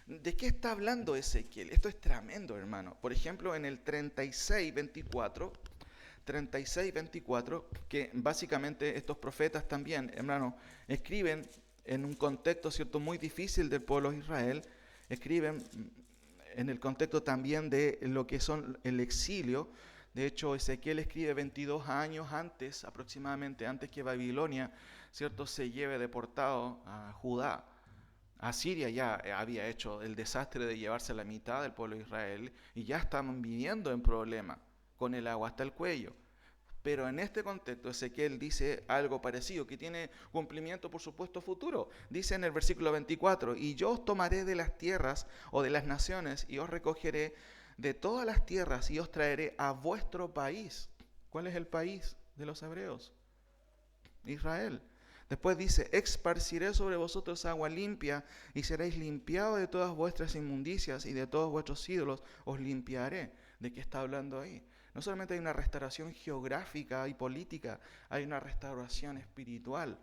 ¿De qué está hablando Ezequiel? Esto es tremendo, hermano. Por ejemplo, en el 36:24, que básicamente estos profetas también, hermano, escriben en un contexto, ¿cierto?, muy difícil del pueblo de Israel, escriben en el contexto también de lo que son el exilio. De hecho, Ezequiel escribe 22 años antes, aproximadamente antes que Babilonia, ¿cierto?, se lleve deportado a Judá. Asiria ya había hecho el desastre de llevarse la mitad del pueblo de Israel y ya estaban viviendo en problemas con el agua hasta el cuello. Pero en este contexto, Ezequiel dice algo parecido, que tiene cumplimiento, por supuesto, futuro. Dice en el versículo 24, y yo os tomaré de las tierras o de las naciones, y os recogeré de todas las tierras, y os traeré a vuestro país. ¿Cuál es el país de los hebreos? Israel. Después dice, esparciré sobre vosotros agua limpia, y seréis limpiados de todas vuestras inmundicias, y de todos vuestros ídolos os limpiaré. ¿De qué está hablando ahí? No solamente hay una restauración geográfica y política, hay una restauración espiritual.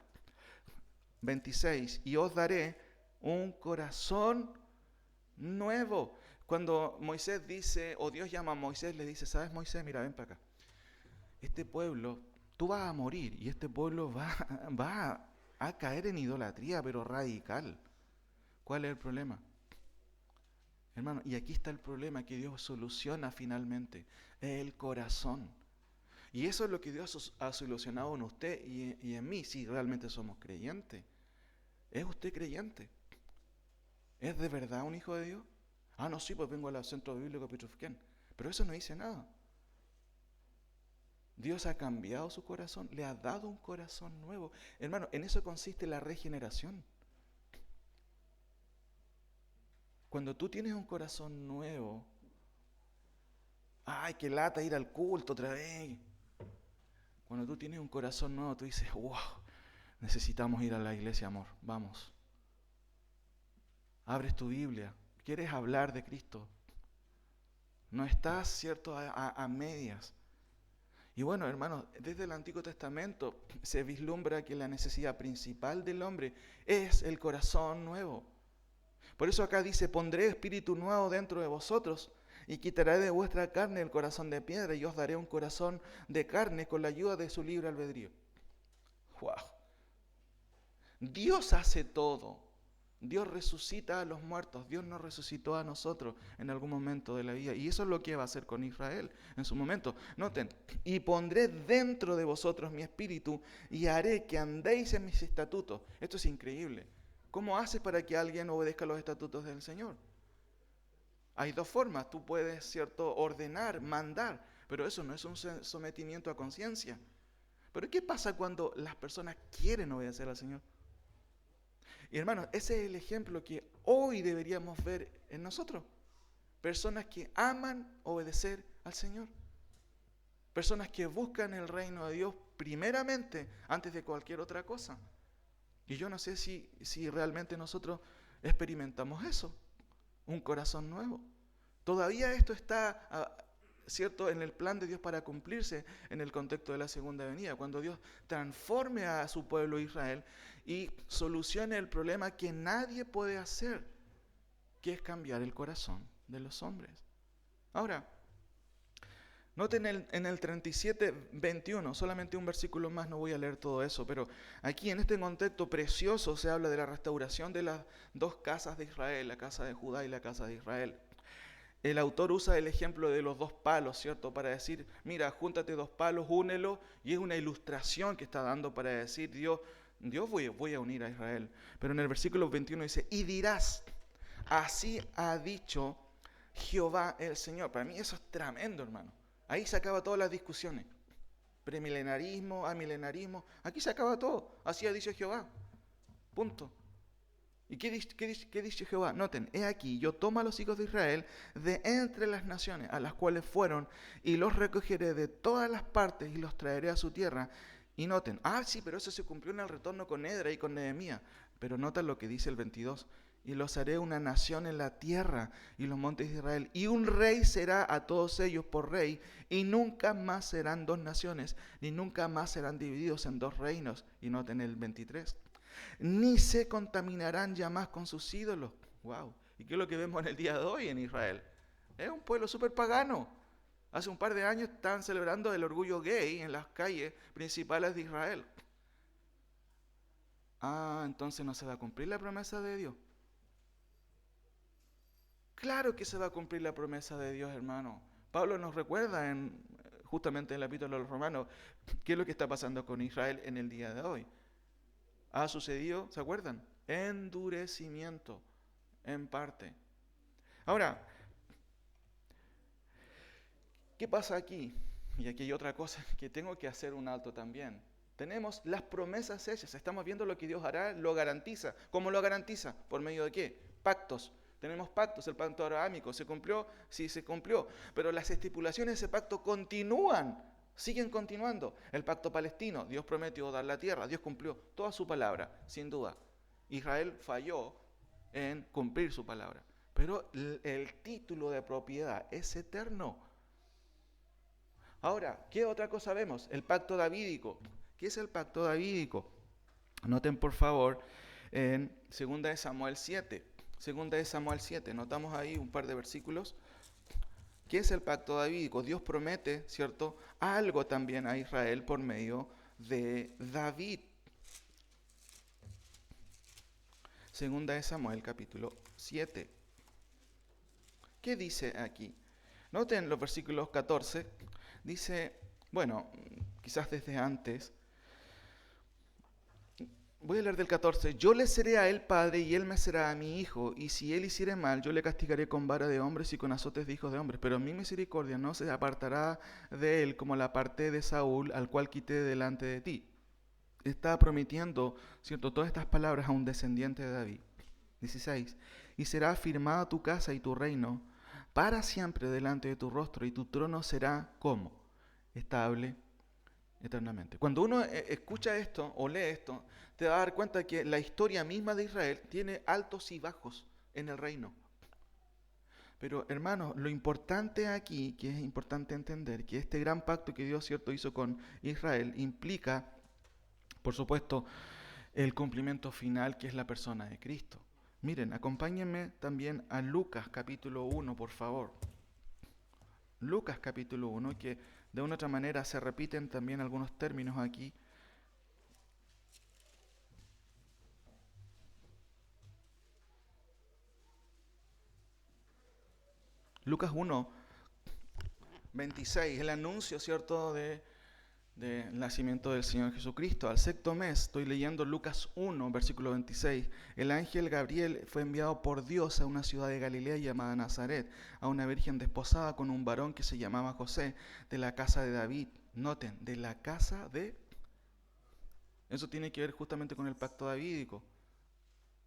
26, y os daré un corazón nuevo. Cuando Moisés dice, o Dios llama a Moisés, le dice, ¿sabes, Moisés? Mira, ven para acá. Este pueblo, tú vas a morir y este pueblo va a caer en idolatría, pero radical. ¿Cuál es el problema? Hermano, y aquí está el problema que Dios soluciona finalmente, el corazón. Y eso es lo que Dios ha solucionado en usted y en mí, si realmente somos creyentes. ¿Es usted creyente? ¿Es de verdad un hijo de Dios? Ah, no, sí, pues vengo al centro bíblico Petrufquén. Pero eso no dice nada. Dios ha cambiado su corazón, le ha dado un corazón nuevo. Hermano, en eso consiste la regeneración. Cuando tú tienes un corazón nuevo, ay, qué lata ir al culto otra vez. Cuando tú tienes un corazón nuevo, tú dices, wow, necesitamos ir a la iglesia, amor, vamos. Abres tu Biblia, quieres hablar de Cristo. No estás, cierto, a medias. Y bueno, hermanos, desde el Antiguo Testamento se vislumbra que la necesidad principal del hombre es el corazón nuevo. Por eso acá dice, pondré espíritu nuevo dentro de vosotros y quitaré de vuestra carne el corazón de piedra y os daré un corazón de carne con la ayuda de su libre albedrío. ¡Wow! Dios hace todo. Dios resucita a los muertos. Dios nos resucitó a nosotros en algún momento de la vida. Y eso es lo que va a hacer con Israel en su momento. Noten, y pondré dentro de vosotros mi espíritu y haré que andéis en mis estatutos. Esto es increíble. ¿Cómo haces para que alguien obedezca los estatutos del Señor? Hay dos formas. Tú puedes, cierto, ordenar, mandar, pero eso no es un sometimiento a conciencia. Pero ¿qué pasa cuando las personas quieren obedecer al Señor? Y hermanos, ese es el ejemplo que hoy deberíamos ver en nosotros. Personas que aman obedecer al Señor. Personas que buscan el reino de Dios primeramente antes de cualquier otra cosa. Y yo no sé si realmente nosotros experimentamos eso, un corazón nuevo. Todavía esto está, cierto, en el plan de Dios para cumplirse en el contexto de la segunda venida, cuando Dios transforme a su pueblo Israel y solucione el problema que nadie puede hacer, que es cambiar el corazón de los hombres. Ahora, noten en el 37:21, solamente un versículo más, no voy a leer todo eso, pero aquí en este contexto precioso se habla de la restauración de las dos casas de Israel, la casa de Judá y la casa de Israel. El autor usa el ejemplo de los dos palos, ¿cierto? Para decir, mira, júntate dos palos, únelo, y es una ilustración que está dando para decir, Dios voy a unir a Israel. Pero en el versículo 21 dice, y dirás, así ha dicho Jehová el Señor. Para mí eso es tremendo, hermano. Ahí se acaba todas las discusiones. Premilenarismo, amilenarismo, aquí se acaba todo. Así ha dicho Jehová. Punto. ¿Y qué dice Jehová? Noten, he aquí, yo tomo a los hijos de Israel de entre las naciones a las cuales fueron y los recogeré de todas las partes y los traeré a su tierra. Y noten, sí, pero eso se cumplió en el retorno con Edra y con Nehemías. Pero noten lo que dice el 22. Y los haré una nación en la tierra y los montes de Israel. Y un rey será a todos ellos por rey. Y nunca más serán dos naciones, ni nunca más serán divididos en dos reinos. Y noten el 23. Ni se contaminarán ya más con sus ídolos. Wow. ¿Y qué es lo que vemos en el día de hoy en Israel? Es un pueblo súper pagano. Hace un par de años estaban celebrando el orgullo gay en las calles principales de Israel. Entonces no se va a cumplir la promesa de Dios. Claro que se va a cumplir la promesa de Dios, hermano. Pablo nos recuerda justamente en el epístola de los Romanos qué es lo que está pasando con Israel en el día de hoy. Ha sucedido, ¿se acuerdan? Endurecimiento, en parte. Ahora, ¿qué pasa aquí? y aquí hay otra cosa que tengo que hacer un alto también. Tenemos las promesas hechas, estamos viendo lo que Dios hará, lo garantiza. ¿Cómo lo garantiza? ¿Por medio de qué? Pactos. Tenemos pactos, el pacto abrahámico, ¿se cumplió? Sí, se cumplió. Pero las estipulaciones de ese pacto continúan, siguen continuando. El pacto palestino, Dios prometió dar la tierra, Dios cumplió toda su palabra, sin duda. Israel falló en cumplir su palabra. Pero el título de propiedad es eterno. Ahora, ¿qué otra cosa vemos? El pacto davídico. ¿Qué es el pacto davídico? Noten por favor en 2 de Samuel 7. 2 de Samuel 7, notamos ahí un par de versículos. ¿Qué es el pacto davídico? Dios promete, ¿cierto?, algo también a Israel por medio de David. 2 de Samuel capítulo 7. ¿Qué dice aquí? Noten los versículos 14. Dice, bueno, quizás desde antes. Voy a leer del 14. Yo le seré a él padre y él me será a mi hijo. Y si él hiciere mal, yo le castigaré con vara de hombres y con azotes de hijos de hombres. Pero mi misericordia no se apartará de él como la aparté de Saúl, al cual quité delante de ti. Está prometiendo, ¿cierto?, todas estas palabras a un descendiente de David. 16. Y será afirmada tu casa y tu reino para siempre delante de tu rostro, y tu trono será ¿cómo? Estable eternamente. Cuando uno escucha esto o lee esto, te va a dar cuenta que la historia misma de Israel tiene altos y bajos en el reino. Pero hermanos, lo importante aquí, que es importante entender, que este gran pacto que Dios, cierto, hizo con Israel implica, por supuesto, el cumplimiento final, que es la persona de Cristo. Miren, acompáñenme también a Lucas capítulo 1, por favor. Lucas capítulo 1, que de una otra manera se repiten también algunos términos aquí. Lucas 1, 26, el anuncio, ¿cierto?, del nacimiento del Señor Jesucristo. Al sexto mes, estoy leyendo Lucas 1, versículo 26. El ángel Gabriel fue enviado por Dios a una ciudad de Galilea llamada Nazaret, a una virgen desposada con un varón que se llamaba José, de la casa de David. Noten, de la casa de... Eso tiene que ver justamente con el pacto davídico.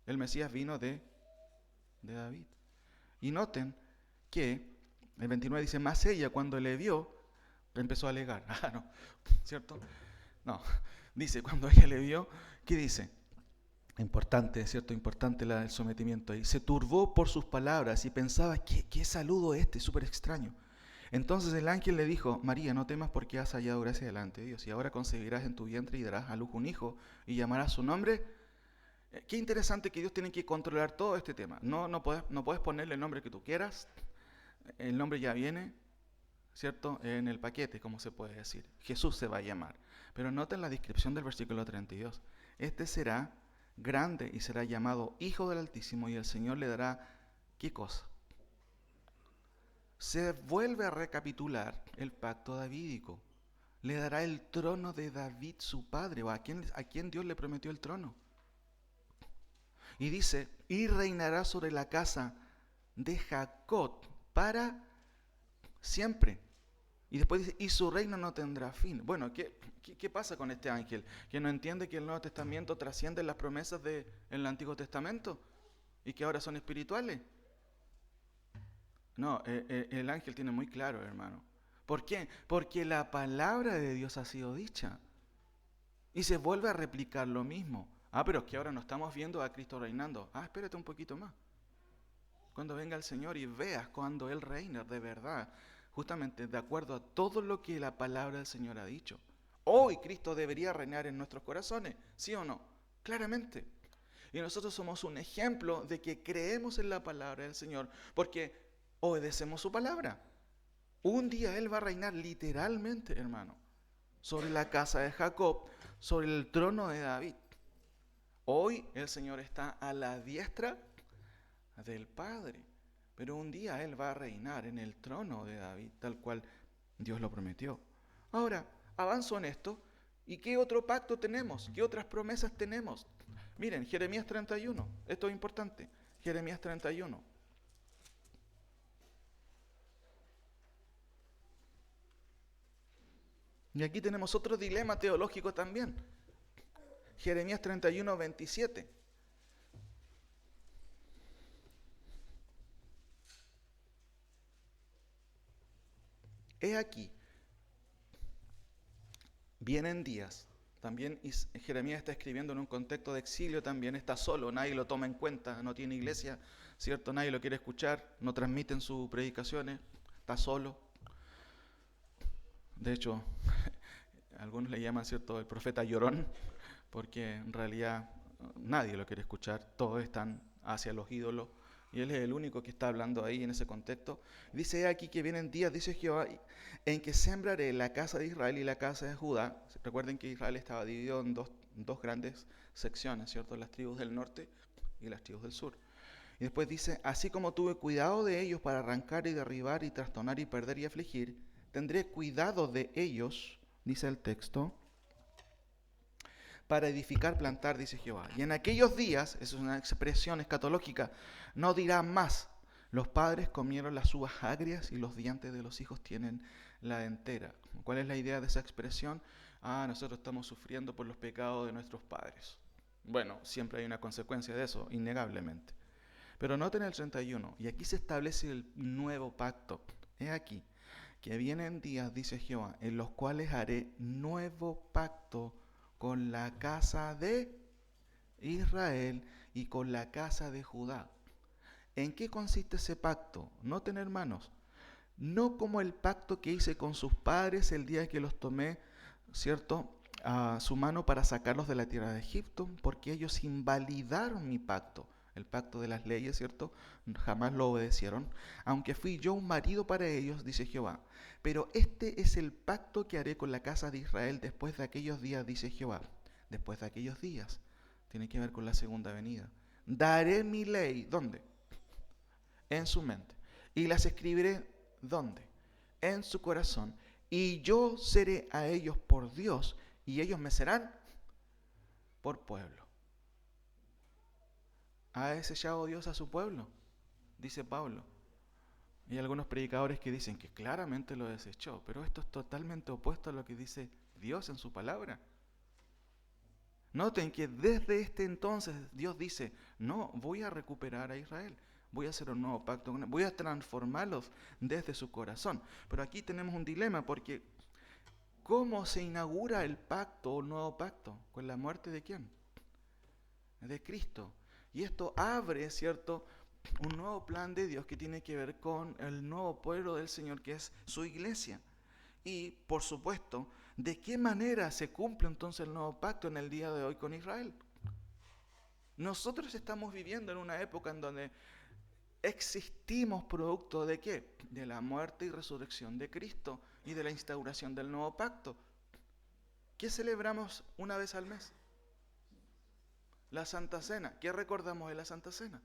El Mesías vino de David. Y noten que el 29 dice, más ella cuando le vio, empezó a alegar. No, ¿cierto? No, dice, cuando ella le vio, ¿qué dice? Importante, ¿cierto? Importante el sometimiento ahí. Se turbó por sus palabras y pensaba, ¿qué saludo este? Súper extraño. Entonces el ángel le dijo, María, no temas porque has hallado gracia delante de Dios, y ahora concebirás en tu vientre y darás a luz un hijo, y llamarás su nombre. Qué interesante que Dios tiene que controlar todo este tema. No puedes ponerle el nombre que tú quieras, el nombre ya viene, ¿cierto?, en el paquete, como se puede decir. Jesús se va a llamar. Pero noten la descripción del versículo 32. Este será grande y será llamado Hijo del Altísimo, y el Señor le dará, ¿qué cosa? Se vuelve a recapitular el pacto davídico. Le dará el trono de David, su padre. ¿O a quién Dios le prometió el trono? Y dice, y reinará sobre la casa de Jacob para siempre. Y después dice, y su reino no tendrá fin. Bueno, ¿qué pasa con este ángel? ¿Que no entiende que el Nuevo Testamento trasciende las promesas del Antiguo Testamento? ¿Y que ahora son espirituales? No, el ángel tiene muy claro, hermano. ¿Por qué? Porque la palabra de Dios ha sido dicha. Y se vuelve a replicar lo mismo. Pero es que ahora no estamos viendo a Cristo reinando. Espérate un poquito más. Cuando venga el Señor y veas cuando Él reina de verdad, justamente de acuerdo a todo lo que la palabra del Señor ha dicho. Hoy Cristo debería reinar en nuestros corazones, ¿sí o no? Claramente. Y nosotros somos un ejemplo de que creemos en la palabra del Señor, porque obedecemos su palabra. Un día Él va a reinar literalmente, hermano, sobre la casa de Jacob, sobre el trono de David. Hoy el Señor está a la diestra del Padre, pero un día Él va a reinar en el trono de David, tal cual Dios lo prometió. Ahora, avanzo en esto. ¿Y qué otro pacto tenemos? ¿Qué otras promesas tenemos? Miren, Jeremías 31, esto es importante. Jeremías 31. Y aquí tenemos otro dilema teológico también. Jeremías 31, 27. He aquí, vienen días. También Jeremías está escribiendo en un contexto de exilio, también está solo, nadie lo toma en cuenta, no tiene iglesia, ¿cierto? Nadie lo quiere escuchar, no transmiten sus predicaciones, está solo. De hecho, algunos le llaman, ¿cierto?, el profeta llorón, porque en realidad nadie lo quiere escuchar, todos están hacia los ídolos, y él es el único que está hablando ahí en ese contexto. Dice aquí que vienen días, dice Jehová, en que sembraré la casa de Israel y la casa de Judá. Recuerden que Israel estaba dividido en dos grandes secciones, ¿cierto? Las tribus del norte y las tribus del sur. Y después dice, así como tuve cuidado de ellos para arrancar y derribar y trastornar y perder y afligir, tendré cuidado de ellos, dice el texto, para edificar, plantar, dice Jehová. Y en aquellos días, eso es una expresión escatológica, no dirán más, los padres comieron las uvas agrias y los dientes de los hijos tienen la dentera. ¿Cuál es la idea de esa expresión? Nosotros estamos sufriendo por los pecados de nuestros padres. Bueno, siempre hay una consecuencia de eso, innegablemente. Pero noten el 31, y aquí se establece el nuevo pacto. He aquí, que vienen días, dice Jehová, en los cuales haré nuevo pacto con la casa de Israel y con la casa de Judá. ¿En qué consiste ese pacto? Noten, hermanos, no como el pacto que hice con sus padres el día que los tomé, ¿cierto?, a su mano para sacarlos de la tierra de Egipto, porque ellos invalidaron mi pacto, el pacto de las leyes, ¿cierto? Jamás lo obedecieron, aunque fui yo un marido para ellos, dice Jehová. Pero este es el pacto que haré con la casa de Israel después de aquellos días, dice Jehová. Después de aquellos días, tiene que ver con la segunda venida. Daré mi ley, ¿dónde? En su mente. Y las escribiré, ¿dónde? En su corazón. Y yo seré a ellos por Dios, y ellos me serán por pueblo. ¿Ha desechado Dios a su pueblo? Dice Pablo. Y hay algunos predicadores que dicen que claramente lo desechó, pero esto es totalmente opuesto a lo que dice Dios en su palabra. Noten que desde este entonces Dios dice, no, voy a recuperar a Israel, voy a hacer un nuevo pacto con él, voy a transformarlos desde su corazón. Pero aquí tenemos un dilema porque ¿cómo se inaugura el pacto o el nuevo pacto? ¿Con la muerte de quién? De Cristo. Y esto abre, ¿cierto?, un nuevo plan de Dios que tiene que ver con el nuevo pueblo del Señor, que es su iglesia. Y, por supuesto, ¿de qué manera se cumple entonces el nuevo pacto en el día de hoy con Israel? Nosotros estamos viviendo en una época en donde existimos producto ¿de qué? De la muerte y resurrección de Cristo y de la instauración del nuevo pacto. ¿Qué celebramos una vez al mes? La Santa Cena. ¿Qué recordamos de la Santa Cena?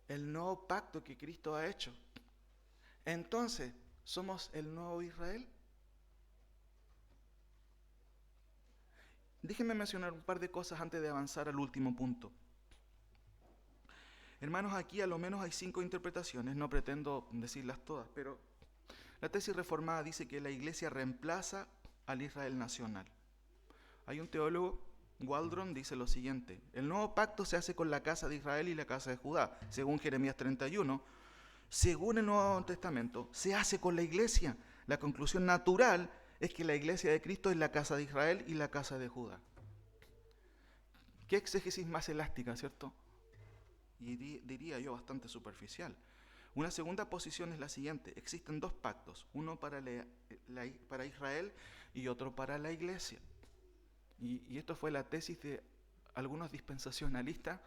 El nuevo pacto que Cristo ha hecho. Entonces, ¿somos el nuevo Israel? Déjenme mencionar un par de cosas antes de avanzar al último punto. Hermanos, aquí a lo menos hay 5 interpretaciones, no pretendo decirlas todas, pero la tesis reformada dice que la iglesia reemplaza al Israel nacional. Hay un teólogo, Waldron, dice lo siguiente: el nuevo pacto se hace con la casa de Israel y la casa de Judá, según Jeremías 31. Según el Nuevo Testamento, se hace con la iglesia. La conclusión natural es que la iglesia de Cristo es la casa de Israel y la casa de Judá. ¿Qué exégesis más elástica, cierto? Y diría yo bastante superficial. Una segunda posición es la siguiente: existen 2 pactos, uno para Israel y otro para la iglesia. Y esto fue la tesis de algunos dispensacionalistas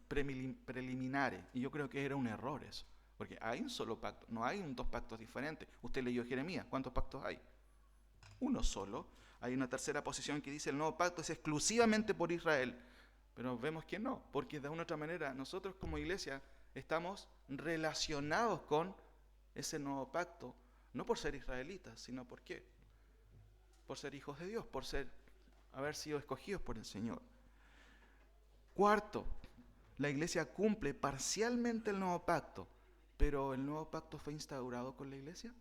preliminares, y yo creo que era un error eso, porque hay un solo pacto, no hay 2 pactos diferentes. Usted leyó Jeremías, ¿cuántos pactos hay? Uno solo. Hay una tercera posición que dice el nuevo pacto es exclusivamente por Israel, pero vemos que no, porque de una u otra manera nosotros como iglesia estamos relacionados con ese nuevo pacto, no por ser israelitas, sino por qué, por ser hijos de Dios, por haber sido escogidos por el Señor. Cuarto, la iglesia cumple parcialmente el nuevo pacto, pero ¿el nuevo pacto fue instaurado con la iglesia?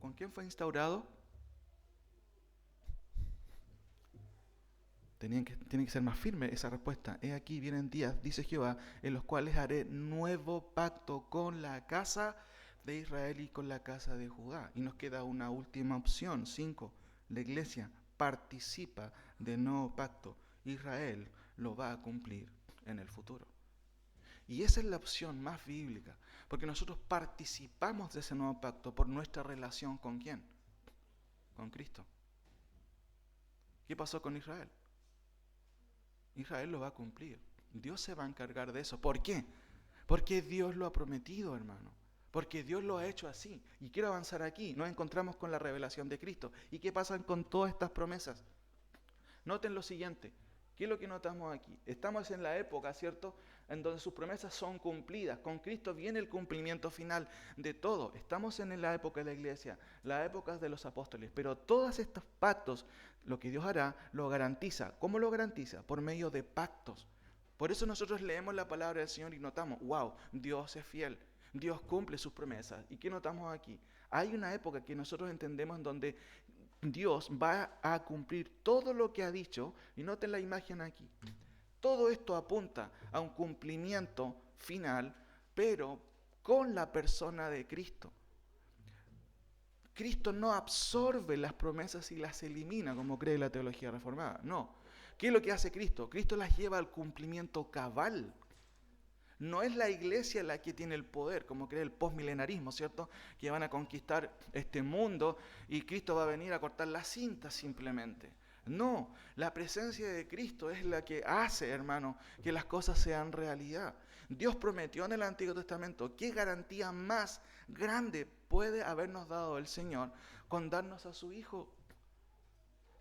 ¿Con quién fue instaurado? Tiene que ser más firme esa respuesta. He aquí vienen días, dice Jehová, en los cuales haré nuevo pacto con la casa de Israel y con la casa de Judá. Y nos queda una última opción, 5. La iglesia participa del nuevo pacto. Israel lo va a cumplir en el futuro. Y esa es la opción más bíblica, porque nosotros participamos de ese nuevo pacto por nuestra relación ¿con quién? Con Cristo. ¿Qué pasó con Israel? Israel lo va a cumplir. Dios se va a encargar de eso. ¿Por qué? Porque Dios lo ha prometido, hermano. Porque Dios lo ha hecho así. Y quiero avanzar aquí. Nos encontramos con la revelación de Cristo. ¿Y qué pasa con todas estas promesas? Noten lo siguiente. ¿Qué es lo que notamos aquí? Estamos en la época, ¿cierto?, en donde sus promesas son cumplidas. Con Cristo viene el cumplimiento final de todo. Estamos en la época de la iglesia, la época de los apóstoles. Pero todos estos pactos, lo que Dios hará, lo garantiza. ¿Cómo lo garantiza? Por medio de pactos. Por eso nosotros leemos la palabra del Señor y notamos, wow, Dios es fiel. Dios cumple sus promesas. ¿Y qué notamos aquí? Hay una época que nosotros entendemos en donde Dios va a cumplir todo lo que ha dicho, y noten la imagen aquí. Todo esto apunta a un cumplimiento final, pero con la persona de Cristo. Cristo no absorbe las promesas y las elimina, como cree la teología reformada. No. ¿Qué es lo que hace Cristo? Cristo las lleva al cumplimiento cabal. No es la iglesia la que tiene el poder, como cree el postmilenarismo, ¿cierto? Que van a conquistar este mundo y Cristo va a venir a cortar la cinta simplemente. No, la presencia de Cristo es la que hace, hermano, que las cosas sean realidad. Dios prometió en el Antiguo Testamento. ¿Qué garantía más grande puede habernos dado el Señor con darnos a su Hijo?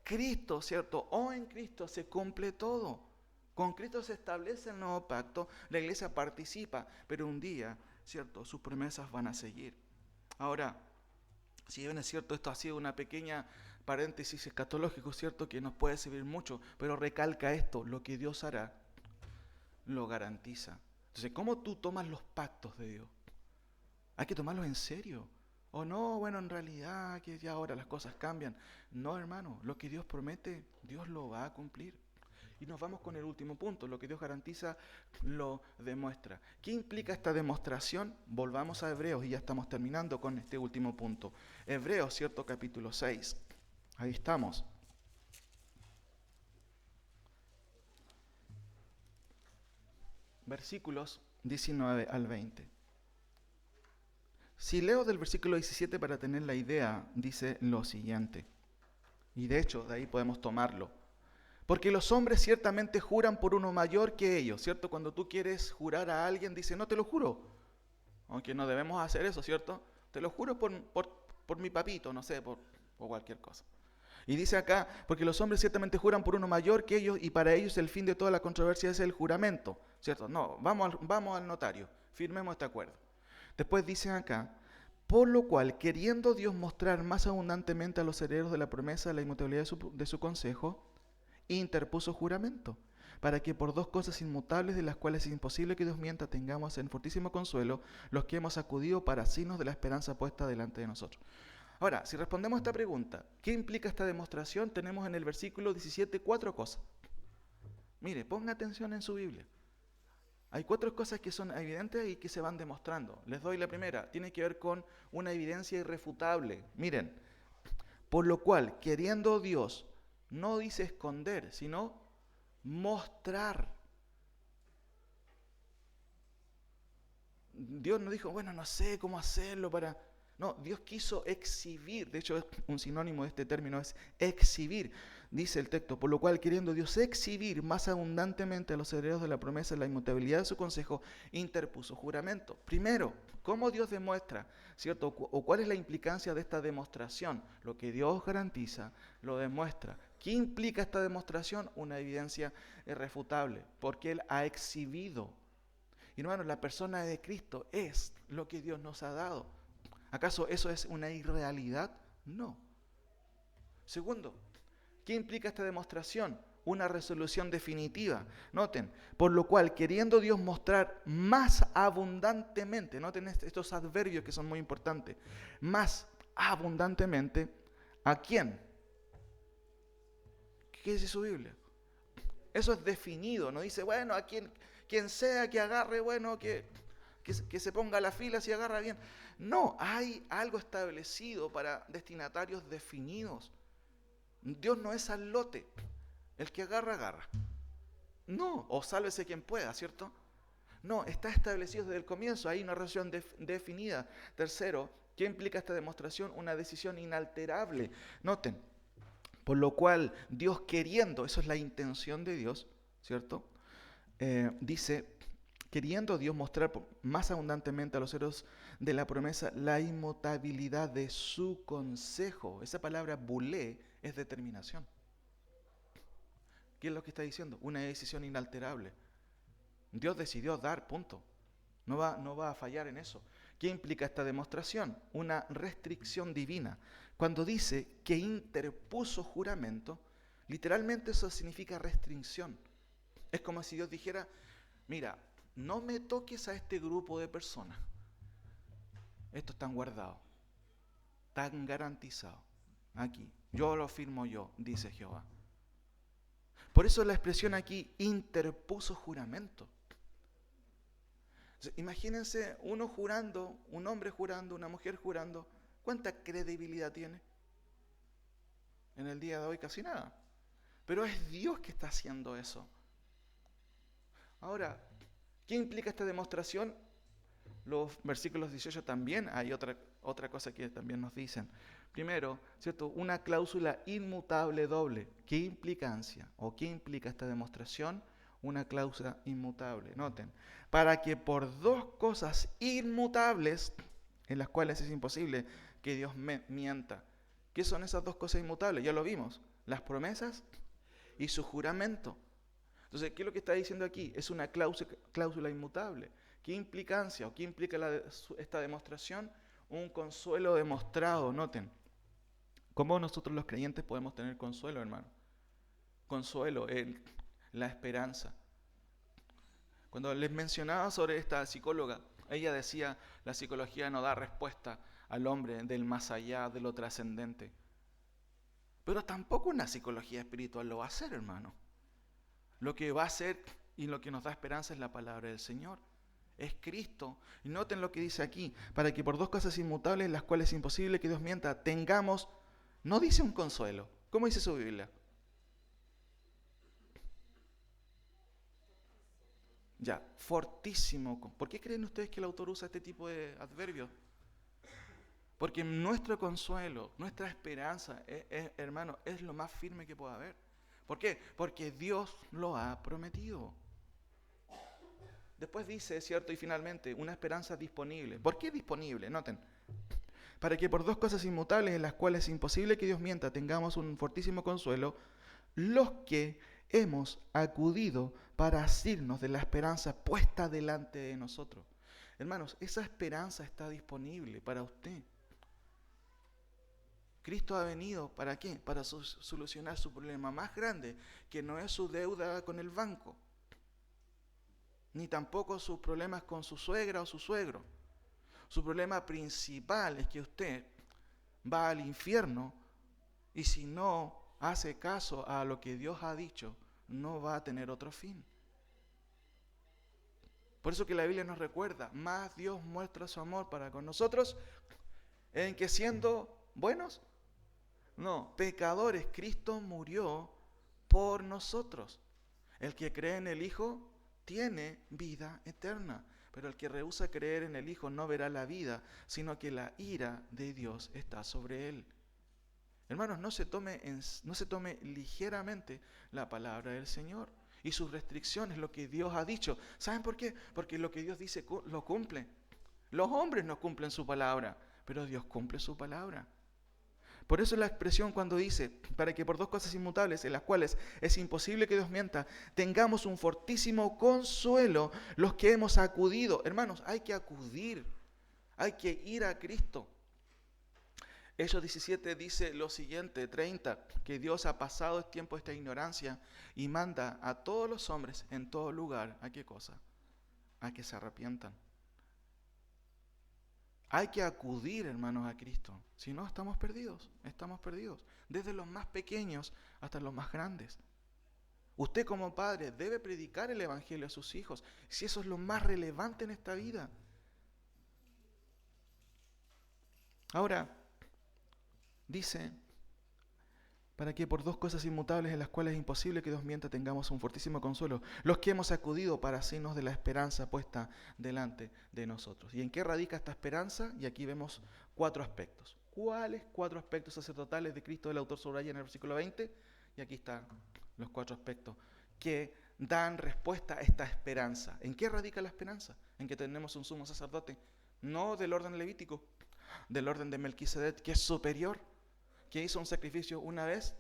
Cristo, ¿cierto? O en Cristo se cumple todo. Con Cristo se establece el nuevo pacto, la iglesia participa, pero un día, ¿cierto?, sus promesas van a seguir. Ahora, si bien es cierto, esto ha sido una pequeña paréntesis escatológico, ¿cierto?, que nos puede servir mucho, pero recalca esto, lo que Dios hará, lo garantiza. Entonces, ¿cómo tú tomas los pactos de Dios? Hay que tomarlos en serio. O no, bueno, en realidad que ya ahora las cosas cambian. No, hermano, lo que Dios promete, Dios lo va a cumplir. Y nos vamos con el último punto, lo que Dios garantiza lo demuestra. ¿Qué implica esta demostración? Volvamos a Hebreos y ya estamos terminando con este último punto. Hebreos, ¿cierto? Capítulo 6. Ahí estamos. Versículos 19 al 20. Si leo del versículo 17 para tener la idea, dice lo siguiente. Y de hecho, de ahí podemos tomarlo. Porque los hombres ciertamente juran por uno mayor que ellos, ¿cierto? Cuando tú quieres jurar a alguien, dice, no te lo juro. Aunque no debemos hacer eso, ¿cierto? Te lo juro por mi papito, no sé, por cualquier cosa. Y dice acá, porque los hombres ciertamente juran por uno mayor que ellos, y para ellos el fin de toda la controversia es el juramento, ¿cierto? No, vamos al notario, firmemos este acuerdo. Después dice acá, por lo cual, queriendo Dios mostrar más abundantemente a los herederos de la promesa la inmutabilidad de su consejo, interpuso juramento, para que por dos cosas inmutables de las cuales es imposible que Dios mienta tengamos en fortísimo consuelo los que hemos acudido para signos de la esperanza puesta delante de nosotros. Ahora, si respondemos a esta pregunta, ¿qué implica esta demostración? Tenemos en el versículo 17 4 cosas. Mire, ponga atención en su Biblia. Hay 4 cosas que son evidentes y que se van demostrando. Les doy la primera, tiene que ver con una evidencia irrefutable. Miren, por lo cual, queriendo Dios, no dice esconder, sino mostrar. Dios no dijo, bueno, no sé cómo hacerlo para... No, Dios quiso exhibir, de hecho un sinónimo de este término es exhibir, dice el texto, por lo cual queriendo Dios exhibir más abundantemente a los herederos de la promesa la inmutabilidad de su consejo, interpuso juramento. Primero, ¿cómo Dios demuestra? ¿Cierto? ¿O cuál es la implicancia de esta demostración? Lo que Dios garantiza, lo demuestra. ¿Qué implica esta demostración? Una evidencia irrefutable, porque Él ha exhibido. Y hermanos, la persona de Cristo es lo que Dios nos ha dado. ¿Acaso eso es una irrealidad? No. Segundo, ¿qué implica esta demostración? Una resolución definitiva. Noten, por lo cual, queriendo Dios mostrar más abundantemente, noten estos adverbios que son muy importantes, más abundantemente. ¿A quién? ¿Qué dice su Biblia? Eso es definido, no dice, bueno, a quien sea que agarre, bueno, que se ponga a la fila si agarra bien. No, hay algo establecido para destinatarios definidos. Dios no es al lote, el que agarra, agarra. No, o sálvese quien pueda, ¿cierto? No, está establecido desde el comienzo, hay una relación definida. Tercero, ¿qué implica esta demostración? Una decisión inalterable. Noten, por lo cual Dios queriendo, eso es la intención de Dios, ¿cierto? Dice, queriendo Dios mostrar más abundantemente a los herederos de la promesa la inmutabilidad de su consejo. Esa palabra bulé es determinación. ¿Qué es lo que está diciendo? Una decisión inalterable. Dios decidió dar, punto. No va a fallar en eso. ¿Qué implica esta demostración? Una restricción divina. Cuando dice que interpuso juramento, literalmente eso significa restricción. Es como si Dios dijera, mira, no me toques a este grupo de personas. Estos están guardados, están garantizados. Aquí, yo lo firmo yo, dice Jehová. Por eso la expresión aquí, interpuso juramento. Imagínense uno jurando, un hombre jurando, una mujer jurando. ¿Cuánta credibilidad tiene? En el día de hoy casi nada. Pero es Dios que está haciendo eso. Ahora, ¿qué implica esta demostración? Los versículos 18 también hay otra cosa que también nos dicen. Primero, ¿cierto? Una cláusula inmutable doble. ¿Qué implicancia o qué implica esta demostración? Una cláusula inmutable. Noten, para que por dos cosas inmutables, en las cuales es imposible que Dios mienta. ¿Qué son esas dos cosas inmutables? Ya lo vimos, las promesas y su juramento. Entonces, ¿qué es lo que está diciendo aquí? Es una cláusula inmutable. ¿Qué implicancia o qué implica esta demostración? Un consuelo demostrado, noten. ¿Cómo nosotros los creyentes podemos tener consuelo, hermano? Consuelo en la esperanza. Cuando les mencionaba sobre esta psicóloga, ella decía, la psicología no da respuesta al hombre del más allá, de lo trascendente. Pero tampoco una psicología espiritual lo va a hacer, hermano. Lo que va a hacer y lo que nos da esperanza es la palabra del Señor. Es Cristo. Y noten lo que dice aquí, para que por dos cosas inmutables, las cuales es imposible que Dios mienta, tengamos, no dice un consuelo. ¿Cómo dice su Biblia? Ya, fortísimo. ¿Por qué creen ustedes que el autor usa este tipo de adverbios? Porque nuestro consuelo, nuestra esperanza, hermano, es lo más firme que pueda haber. ¿Por qué? Porque Dios lo ha prometido. Después dice, ¿cierto? Y finalmente, una esperanza disponible. ¿Por qué disponible? Noten. Para que por dos cosas inmutables en las cuales es imposible que Dios mienta, tengamos un fortísimo consuelo, los que hemos acudido para asirnos de la esperanza puesta delante de nosotros. Hermanos, esa esperanza está disponible para usted. Cristo ha venido, ¿para qué? Para solucionar su problema más grande, que no es su deuda con el banco, ni tampoco sus problemas con su suegra o su suegro. Su problema principal es que usted va al infierno y si no hace caso a lo que Dios ha dicho, no va a tener otro fin. Por eso que la Biblia nos recuerda, más Dios muestra su amor para con nosotros, en que siendo buenos, no, pecadores, Cristo murió por nosotros. El que cree en el Hijo tiene vida eterna, pero el que rehúsa creer en el Hijo no verá la vida, sino que la ira de Dios está sobre él. Hermanos, no se tome ligeramente la palabra del Señor y sus restricciones, lo que Dios ha dicho. ¿Saben por qué? Porque lo que Dios dice lo cumple. Los hombres no cumplen su palabra, pero Dios cumple su palabra. Por eso la expresión cuando dice, para que por dos cosas inmutables en las cuales es imposible que Dios mienta, tengamos un fortísimo consuelo los que hemos acudido. Hermanos, hay que acudir, hay que ir a Cristo. Hechos 17 dice lo siguiente, 30, que Dios ha pasado el tiempo de esta ignorancia y manda a todos los hombres en todo lugar, ¿a qué cosa? A que se arrepientan. Hay que acudir, hermanos, a Cristo. Si no, estamos perdidos, estamos perdidos. Desde los más pequeños hasta los más grandes. Usted como padre debe predicar el Evangelio a sus hijos, si eso es lo más relevante en esta vida. Ahora, dice, para que por dos cosas inmutables en las cuales es imposible que Dios mienta tengamos un fortísimo consuelo, los que hemos acudido para signos de la esperanza puesta delante de nosotros. ¿Y en qué radica esta esperanza? Y aquí vemos 4 aspectos. ¿Cuáles 4 aspectos sacerdotales de Cristo el autor subraya en el versículo 20? Y aquí están los 4 aspectos que dan respuesta a esta esperanza. ¿En qué radica la esperanza? En que tenemos un sumo sacerdote, no del orden levítico, del orden de Melquisedec, que es superior, que hizo un sacrificio una vez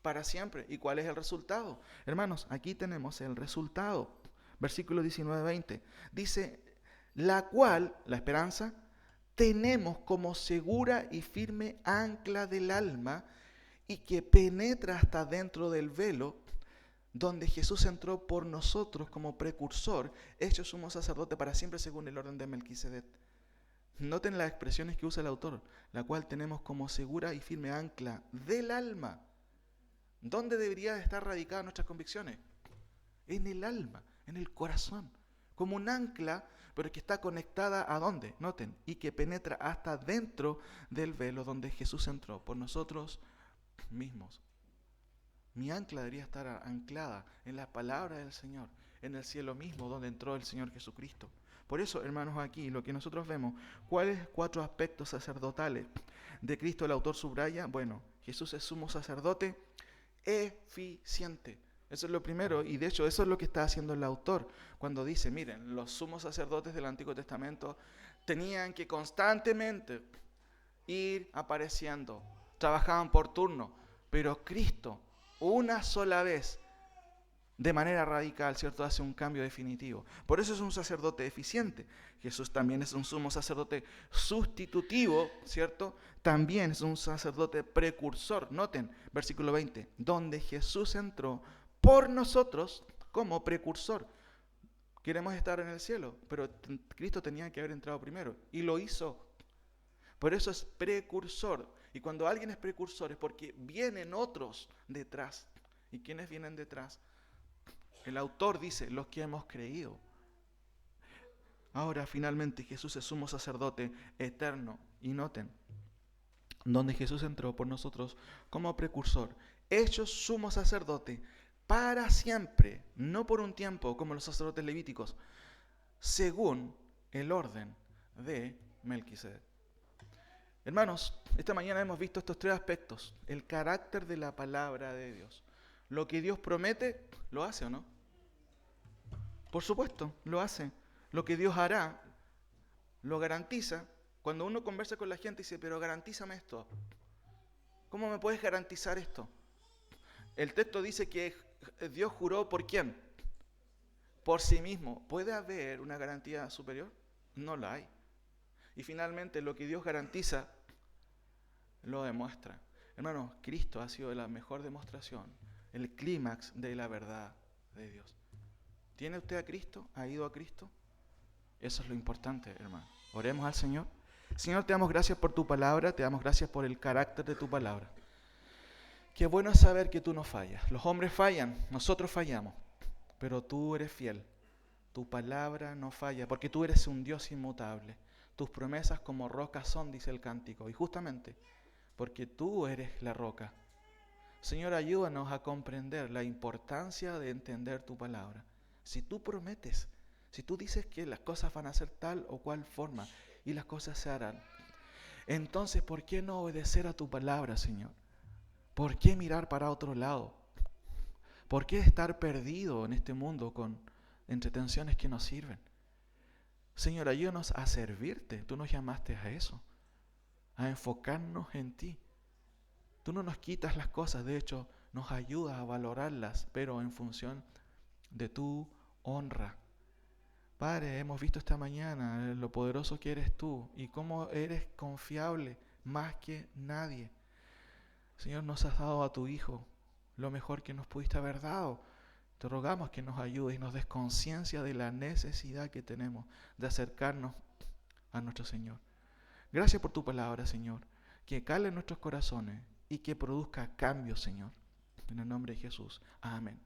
para siempre. ¿Y cuál es el resultado? Hermanos, aquí tenemos el resultado. Versículo 19-20. Dice, la cual, la esperanza, tenemos como segura y firme ancla del alma y que penetra hasta dentro del velo, donde Jesús entró por nosotros como precursor, hecho sumo sacerdote para siempre según el orden de Melquisedec. Noten las expresiones que usa el autor, la cual tenemos como segura y firme ancla del alma. ¿Dónde deberían estar radicadas nuestras convicciones? En el alma, en el corazón. Como un ancla, pero que está conectada ¿a dónde? Noten, y que penetra hasta dentro del velo donde Jesús entró por nosotros mismos. Mi ancla debería estar anclada en la palabra del Señor, en el cielo mismo donde entró el Señor Jesucristo. Por eso, hermanos, aquí lo que nosotros vemos, ¿cuáles 4 aspectos sacerdotales de Cristo el autor subraya? Bueno, Jesús es sumo sacerdote eficiente. Eso es lo primero, y de hecho eso es lo que está haciendo el autor cuando dice, miren, los sumos sacerdotes del Antiguo Testamento tenían que constantemente ir apareciendo, trabajaban por turno, pero Cristo una sola vez, de manera radical, ¿cierto?, hace un cambio definitivo. Por eso es un sacerdote eficiente. Jesús también es un sumo sacerdote sustitutivo, ¿cierto? También es un sacerdote precursor. Noten, versículo 20, donde Jesús entró por nosotros como precursor. Queremos estar en el cielo, pero Cristo tenía que haber entrado primero, y lo hizo. Por eso es precursor. Y cuando alguien es precursor es porque vienen otros detrás. ¿Y quiénes vienen detrás? El autor dice, los que hemos creído. Ahora, finalmente, Jesús es sumo sacerdote eterno. Y noten, donde Jesús entró por nosotros como precursor, hecho sumo sacerdote para siempre, no por un tiempo como los sacerdotes levíticos, según el orden de Melquisedec. Hermanos, esta mañana hemos visto estos 3 aspectos. El carácter de la palabra de Dios. Lo que Dios promete, ¿lo hace o no? Por supuesto, lo hace. Lo que Dios hará, lo garantiza. Cuando uno conversa con la gente y dice, pero garantízame esto. ¿Cómo me puedes garantizar esto? El texto dice que Dios juró ¿por quién? Por sí mismo. ¿Puede haber una garantía superior? No la hay. Y finalmente, lo que Dios garantiza, lo demuestra. Hermanos, Cristo ha sido la mejor demostración, el clímax de la verdad de Dios. ¿Tiene usted a Cristo? ¿Ha ido a Cristo? Eso es lo importante, hermano. Oremos al Señor. Señor, te damos gracias por tu palabra, te damos gracias por el carácter de tu palabra. Qué bueno es saber que tú no fallas. Los hombres fallan, nosotros fallamos, pero tú eres fiel. Tu palabra no falla, porque tú eres un Dios inmutable. Tus promesas como rocas son, dice el cántico, y justamente porque tú eres la roca. Señor, ayúdanos a comprender la importancia de entender tu palabra. Si tú prometes, si tú dices que las cosas van a ser tal o cual forma y las cosas se harán, entonces, ¿por qué no obedecer a tu palabra, Señor? ¿Por qué mirar para otro lado? ¿Por qué estar perdido en este mundo con entretenciones que no sirven? Señor, ayúdanos a servirte. Tú nos llamaste a eso, a enfocarnos en ti. Tú no nos quitas las cosas, de hecho, nos ayudas a valorarlas, pero en función de tu honra. Padre, hemos visto esta mañana lo poderoso que eres tú y cómo eres confiable más que nadie. Señor, nos has dado a tu Hijo lo mejor que nos pudiste haber dado. Te rogamos que nos ayudes y nos des conciencia de la necesidad que tenemos de acercarnos a nuestro Señor. Gracias por tu palabra, Señor, que cale en nuestros corazones y que produzca cambios, Señor. En el nombre de Jesús. Amén.